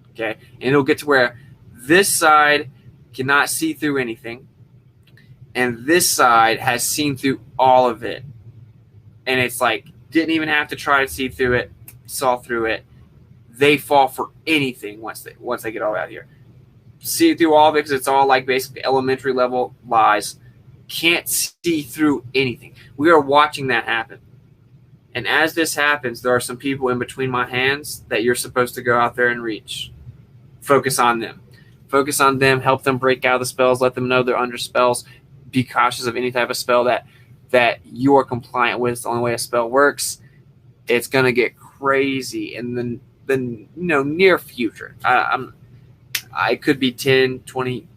Okay? And it'll get to where this side cannot see through anything, and this side has seen through all of it. And it's like, didn't even have to try to see through it, saw through it. They fall for anything once they get all out here. See through all of it, because it's all like basically elementary level lies. Can't see through anything. We are watching that happen. And as this happens, there are some people in between my hands that you're supposed to go out there and reach. Focus on them. Focus on them. Help them break out of the spells. Let them know they're under spells. Be cautious of any type of spell that you are compliant with. It's the only way a spell works. It's going to get crazy in the near future. I could be 10, 20,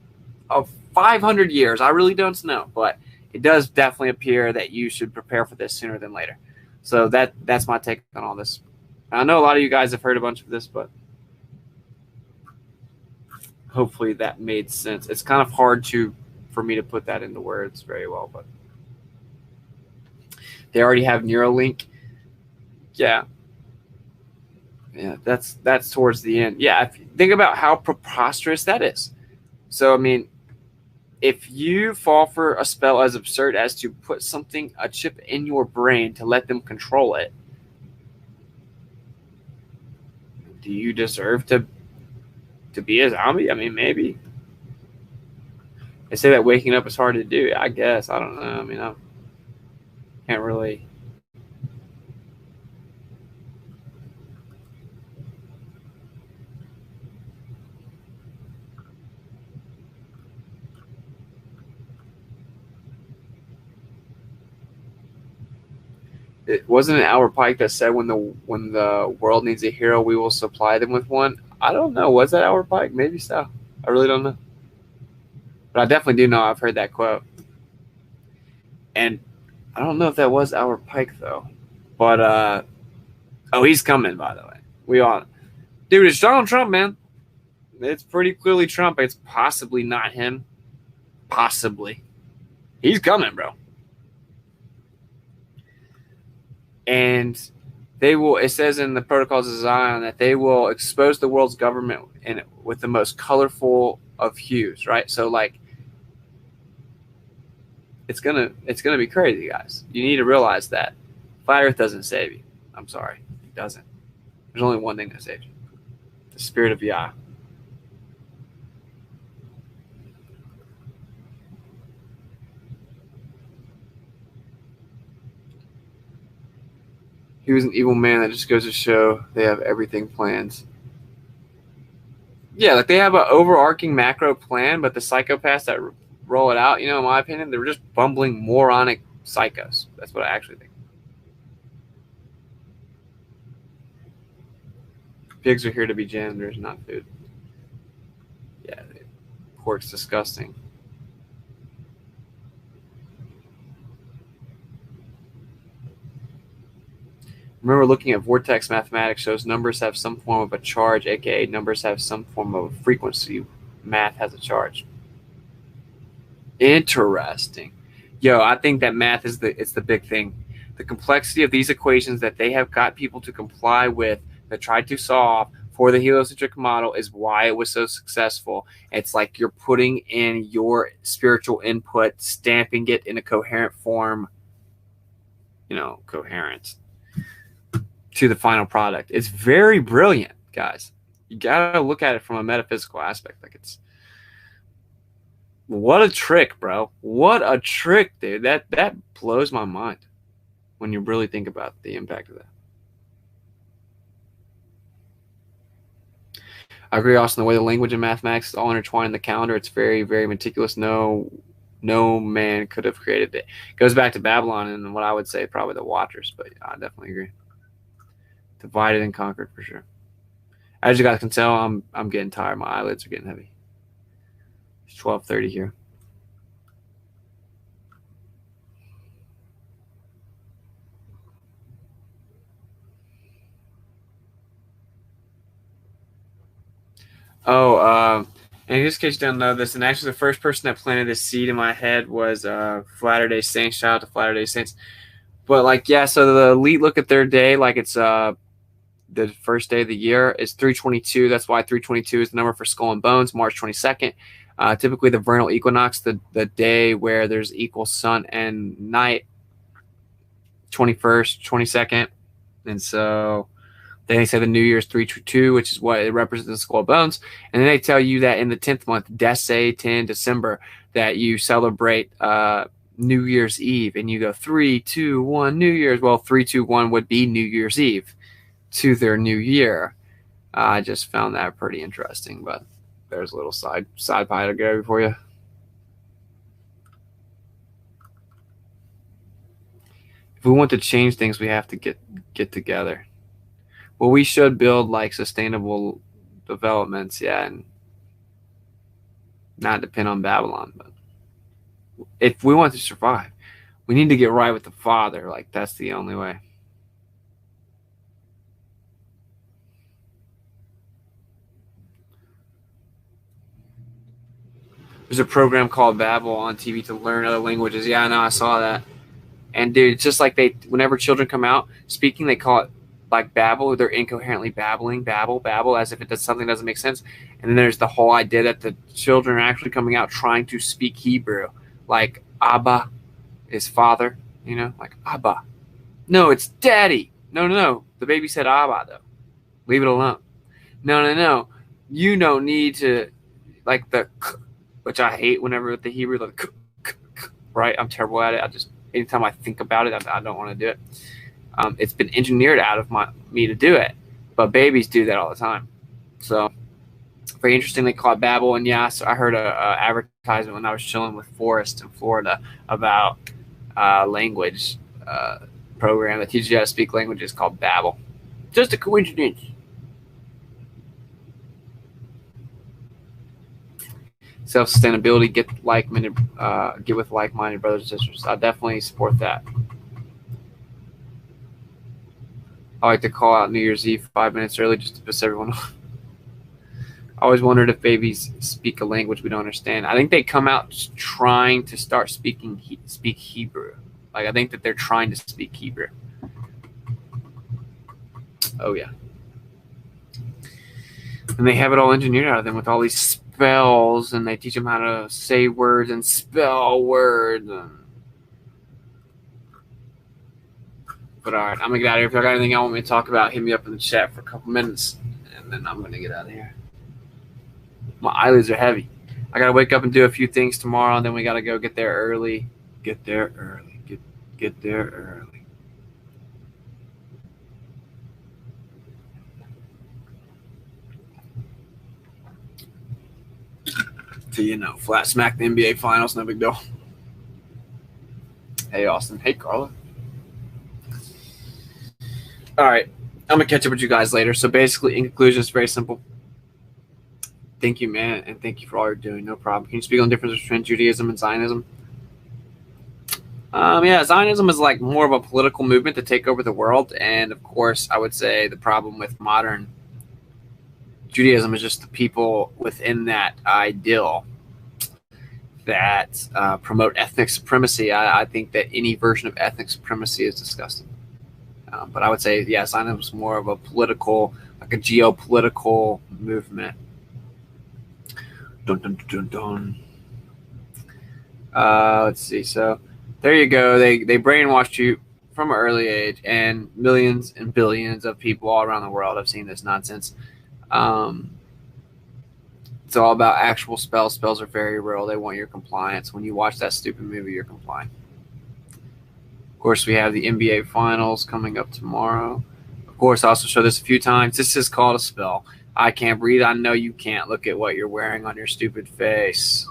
500 years. I really don't know. But it does definitely appear that you should prepare for this sooner than later. So that's my take on all this. I know a lot of you guys have heard a bunch of this, but hopefully that made sense. It's kind of hard for me to put that into words very well, but they already have Neuralink. Yeah, that's towards the end. Yeah, think about how preposterous that is. So, I mean, if you fall for a spell as absurd as to put a chip in your brain to let them control it, do you deserve to be a zombie? I mean, maybe. They say that waking up is hard to do. I guess. I don't know. I mean, I can't really. It wasn't an Albert Pike that said when the world needs a hero, we will supply them with one. I don't know. Was that Albert Pike? Maybe so. I really don't know. But I definitely do know I've heard that quote. And I don't know if that was Albert Pike, though. But, he's coming, by the way. Dude, it's Donald Trump, man. It's pretty clearly Trump. It's possibly not him. Possibly. He's coming, bro. And they will, it says in the Protocols of Zion that they will expose the world's government with the most colorful of hues, right? So like it's gonna be crazy, guys. You need to realize that. Flat Earth doesn't save you. I'm sorry. It doesn't. There's only one thing that saves you. The Spirit of Yah. He was an evil man. That just goes to show they have everything planned. Yeah, like they have an overarching macro plan, but the psychopaths that roll it out, you know, in my opinion, they're just bumbling moronic psychos. That's what I actually think. Pigs are here to be genders, not food. Yeah, pork's disgusting. Remember, looking at vortex mathematics shows numbers have some form of a charge, aka numbers have some form of a frequency. Math has a charge. Interesting. Yo, I think that math is the big thing. The complexity of these equations that they have got people to comply with, that tried to solve for the heliocentric model, is why it was so successful. It's like you're putting in your spiritual input, stamping it in a coherent form, you know, coherent to the final product. It's very brilliant, guys. You gotta look at it from a metaphysical aspect. Like, it's what a trick, bro. What a trick, dude. That blows my mind when you really think about the impact of that. I agree also in the way the language and mathematics is all intertwined in the calendar. It's very, very meticulous. No man could have created it. It goes back to Babylon and what I would say probably the Watchers, but I definitely agree. Divided and conquered for sure. As you guys can tell, I'm getting tired. My eyelids are getting heavy. It's 12:30 here. Oh, and in case you don't know this, and actually the first person that planted this seed in my head was Latter-day Saints. Shout out to Latter-day Saints. But like, yeah, so the elite look at their day like it's the first day of the year is 3/22. That's why 3/22 is the number for Skull and Bones, March 22nd. Typically the vernal equinox, the day where there's equal sun and night, 21st, 22nd. And so then they say the New Year's 3/2, which is what it represents in Skull and Bones. And then they tell you that in the 10th month, Dece 10 December, that you celebrate New Year's Eve. And you go 3, 2, 1, New Year's. Well, 3, 2, 1 would be New Year's Eve to their new year. I just found that pretty interesting, but there's a little side pie to go for you. If we want to change things, we have to get together. Well, we should build like sustainable developments, yeah, and not depend on Babylon. But if we want to survive, we need to get right with the Father. Like, that's the only way. There's a program called Babel on TV to learn other languages. Yeah, I know, I saw that. And dude, it's just like whenever children come out speaking, they call it like babble. They're incoherently babbling, babble, as if something doesn't make sense. And then there's the whole idea that the children are actually coming out trying to speak Hebrew, like Abba is father, you know, like Abba. No, it's daddy. No. The baby said Abba though. Leave it alone. No. You don't need to, like the, which I hate whenever the Hebrew, like, right? I'm terrible at it. Anytime I think about it, I don't want to do it. It's been engineered out of me to do it, but babies do that all the time. So very interesting. They call it Babel. And yeah, so I heard a advertisement when I was chilling with Forrest in Florida about language program that teaches you how to speak languages called Babel. Just a coincidence. Self-sustainability, get with like-minded brothers and sisters. I definitely support that. I like to call out New Year's Eve 5 minutes early just to piss everyone off. I always wondered if babies speak a language we don't understand. I think they come out trying to start speak Hebrew. Like, I think that they're trying to speak Hebrew. Oh, yeah. And they have it all engineered out of them with all these spells, and they teach them how to say words and spell words. But all right, I'm going to get out of here. If y'all got anything y'all want me to talk about, hit me up in the chat for a couple minutes, and then I'm going to get out of here. My eyelids are heavy. I got to wake up and do a few things tomorrow, and then we got to go get there early. Get there early. Get there early. So, you know, flat smack the NBA Finals, no big deal. Hey, Austin. Hey, Carla. All right. I'm going to catch up with you guys later. So, basically, in conclusion, it's very simple. Thank you, man, and thank you for all you're doing. No problem. Can you speak on the difference between Judaism and Zionism? Yeah, Zionism is like more of a political movement to take over the world. And, of course, I would say the problem with modern Judaism is just the people within that ideal that promote ethnic supremacy. I think that any version of ethnic supremacy is disgusting. But I would say, yeah, Zionism is more of a political, like a geopolitical movement. Dun, dun, dun, dun. Let's see. So there you go. They brainwashed you from an early age, and millions and billions of people all around the world have seen this nonsense. It's all about actual spells. Spells are very real. They want your compliance. When you watch that stupid movie, you're complying. Of course, we have the NBA Finals coming up tomorrow. Of course, I also show this a few times. This is called a spell. I can't breathe. I know you can't. Look at what you're wearing on your stupid face.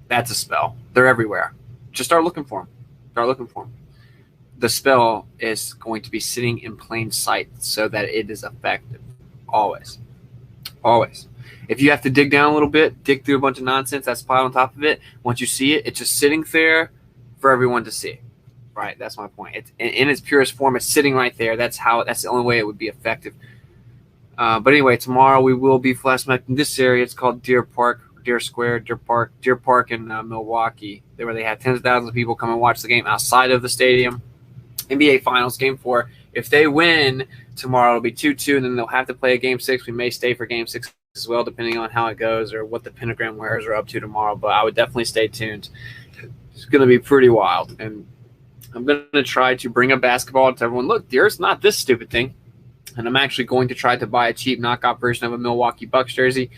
That's a spell. They're everywhere. Just start looking for them. Start looking for them. The spell is going to be sitting in plain sight so that it is effective. Always. Always. If you have to dig down a little bit, dig through a bunch of nonsense that's piled on top of it, once you see it, it's just sitting there for everyone to see. Right? That's my point. It's in its purest form. It's sitting right there. That's the only way it would be effective. But anyway, tomorrow we will be flashbacking this area. It's called Deer Park in Milwaukee. Where they have tens of thousands of people come and watch the game outside of the stadium. NBA Finals, Game 4. If they win tomorrow, it'll be 2-2, and then they'll have to play a Game 6. We may stay for Game 6 as well, depending on how it goes or what the Pentagram wearers are up to tomorrow. But I would definitely stay tuned. It's going to be pretty wild. And I'm going to try to bring a basketball to everyone. Look, there's not this stupid thing. And I'm actually going to try to buy a cheap knockoff version of a Milwaukee Bucks jersey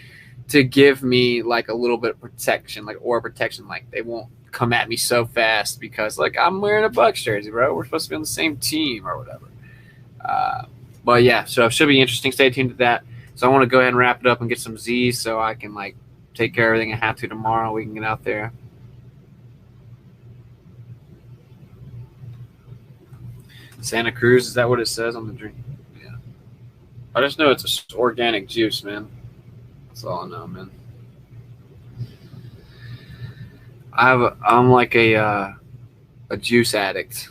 to give me like a little bit of protection, like aura protection. Like they won't come at me so fast because like I'm wearing a Bucks jersey, bro. We're supposed to be on the same team or whatever. But yeah, so it should be interesting. Stay tuned to that. So I want to go ahead and wrap it up and get some Z's so I can like take care of everything I have to tomorrow. We can get out there. Santa Cruz, is that what it says on the drink? Yeah. I just know it's organic juice, man. That's all I know, man. I'm like a juice addict.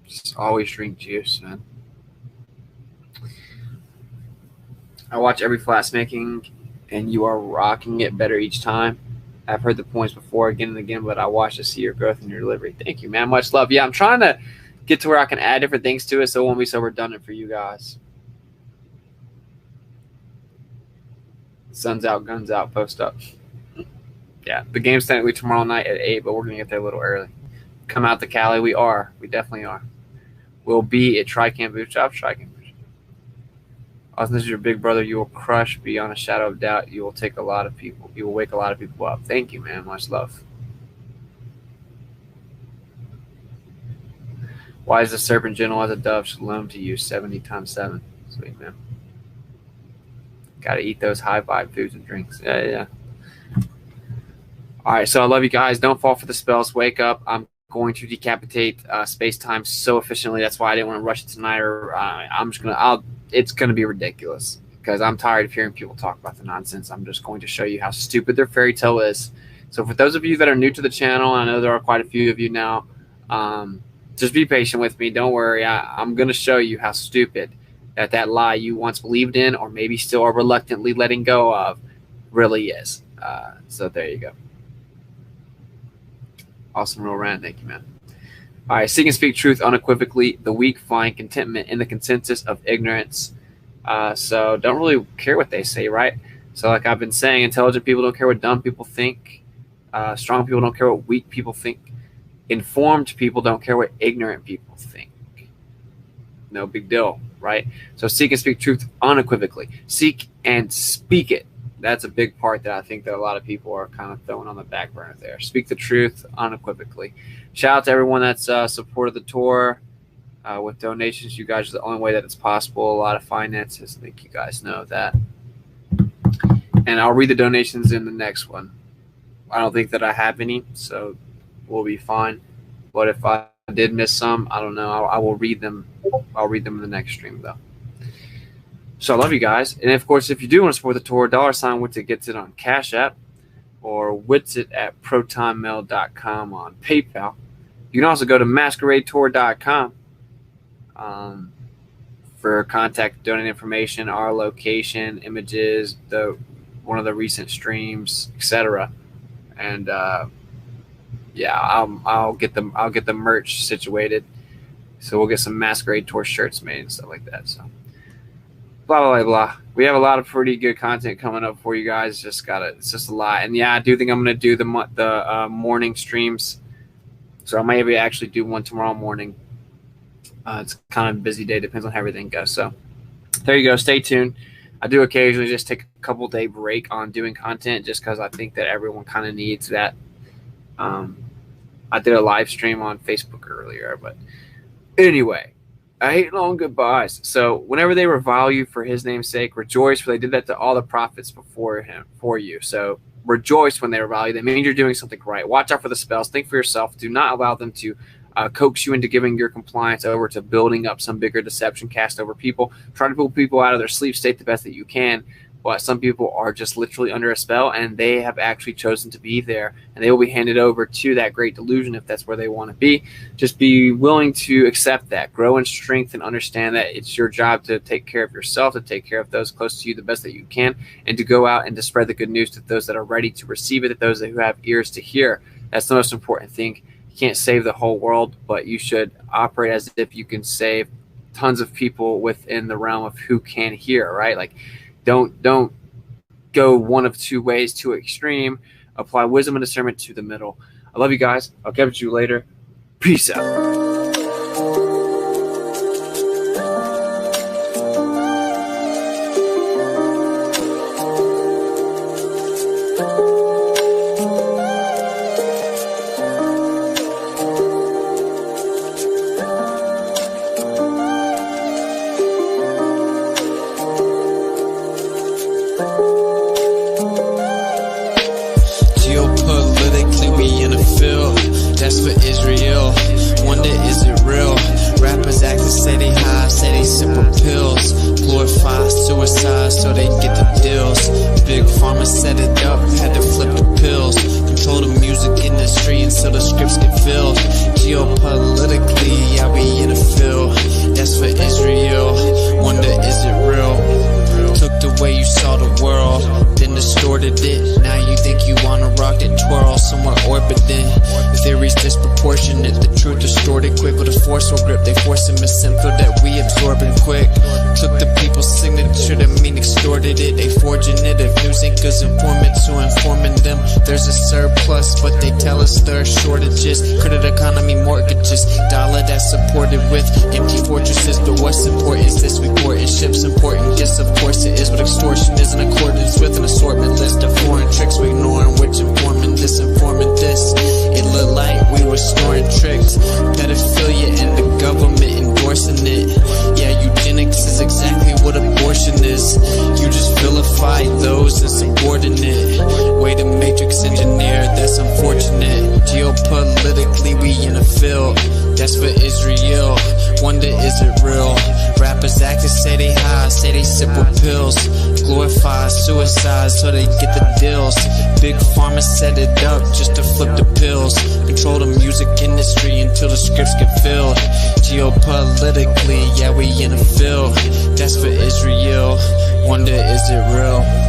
Just always drink juice, man. I watch every flash making, and you are rocking it better each time. I've heard the points before again and again, but I watch to see your growth in your delivery. Thank you, man. Much love. Yeah, I'm trying to get to where I can add different things to it so it won't be so redundant for you guys. Sun's out, guns out, post up. Yeah, the game's technically tomorrow night at 8, but we're going to get there a little early. Come out to Cali. We are. We definitely are. We'll be at Tri-Camp Boot Shop. Tri-Camp Boot Shop. Austin, this is your big brother. You will crush beyond a shadow of doubt. You will take a lot of people. You will wake a lot of people up. Thank you, man. Much love. Why is the serpent gentle as a dove? Shalom to you, 70 times 7. Sweet, man. Got to eat those high vibe foods and drinks. Yeah. All right, so I love you guys. Don't fall for the spells. Wake up. I'm going to decapitate space-time so efficiently. That's why I didn't want to rush it tonight. Or it's going to be ridiculous because I'm tired of hearing people talk about the nonsense. I'm just going to show you how stupid their fairy tale is. So for those of you that are new to the channel, I know there are quite a few of you now, just be patient with me. Don't worry. I'm going to show you how stupid that lie you once believed in, or maybe still are reluctantly letting go of, really is. So there you go. Awesome real rant. Thank you, man. All right. Seek and speak truth unequivocally. The weak find contentment in the consensus of ignorance. So don't really care what they say, right? So like I've been saying, intelligent people don't care what dumb people think. Strong people don't care what weak people think. Informed people don't care what ignorant people think. No big deal, right? So seek and speak truth unequivocally. Seek and speak it. That's a big part that I think that a lot of people are kind of throwing on the back burner there. Speak the truth unequivocally. Shout out to everyone that's supported the tour with donations. You guys are the only way that it's possible. A lot of finances. I think you guys know that. And I'll read the donations in the next one. I don't think that I have any, so we'll be fine. But if I did miss some, I don't know. I will read them. I'll read them in the next stream, though. So I love you guys. And, of course, if you do want to support the tour, $Witsit gets it on Cash App or Witsit at protonmail.com on PayPal. You can also go to masqueradetour.com for contact, donate information, our location, images, one of the recent streams, etc. And I'll get the merch situated. So we'll get some Masquerade Tour shirts made and stuff like that. So blah blah blah. We have a lot of pretty good content coming up for you guys. It's just a lot. And yeah, I do think I'm gonna do the morning streams. So I might actually do one tomorrow morning. It's kind of a busy day, depends on how everything goes. So there you go. Stay tuned. I do occasionally just take a couple day break on doing content just because I think that everyone kind of needs that. I did a live stream on Facebook earlier, but anyway, I hate long goodbyes. So whenever they revile you for his name's sake, rejoice, for they did that to all the prophets before you. So rejoice when they revile you. That means you're doing something right. Watch out for the spells. Think for yourself. Do not allow them to coax you into giving your compliance over to building up some bigger deception cast over people. Try to pull people out of their sleep state the best that you can. But some people are just literally under a spell, and they have actually chosen to be there, and they will be handed over to that great delusion if that's where they want to be. Just be willing to accept that. Grow in strength and understand that it's your job to take care of yourself, to take care of those close to you the best that you can, and to go out and to spread the good news to those that are ready to receive it, to those who have ears to hear. That's the most important thing. You can't save the whole world, but you should operate as if you can save tons of people within the realm of who can hear, right? Like, Don't go one of two ways too extreme. Apply wisdom and discernment to the middle. I love you guys. I'll catch you later. Peace out. That's for Israel. Wonder, is it real? Rappers acting say they high, say they simple pills. Glorify suicide so they get the deals. Big Pharma set it up, had to flip the pills. Control the music industry until the scripts get filled. Geopolitically, yeah, we in the field. That's for Israel. Wonder, is it real? Took the way you saw the world, then distorted it. Now you think you wanna rock that twirl somewhere orbiting. The theory's disproportionate, the truth distorted quick with a forceful grip. They force a misinfo that we absorbing quick. Took the people's signature that mean extorted it. They forging it. If news anchors informants who informing them, there's a surplus, but they tell us there are shortages. Credit economy mortgages, dollar that's supported with empty fortresses. But what's important is this report and ships important. Yes, of course it is, but extortion is in accordance with an assortment list of foreign tricks we ignoring, which informing this, informing this. It looked like we were snoring tricks. Pedophilia and the government endorsing it. Yeah, eugenics is exactly what abortion is. You just vilify those insubordinate. Way to matrix engineer, that's unfortunate. Geopolitically, we in a field. That's for Israel. Wonder, is it real? Rappers acting say they high, say they simple pills. Glorify suicide so they get the deals. Big Pharma I'ma set it up just to flip the pills. Control the music industry until the scripts get filled. Geopolitically, yeah, we in a field. That's for Israel. Wonder, is it real?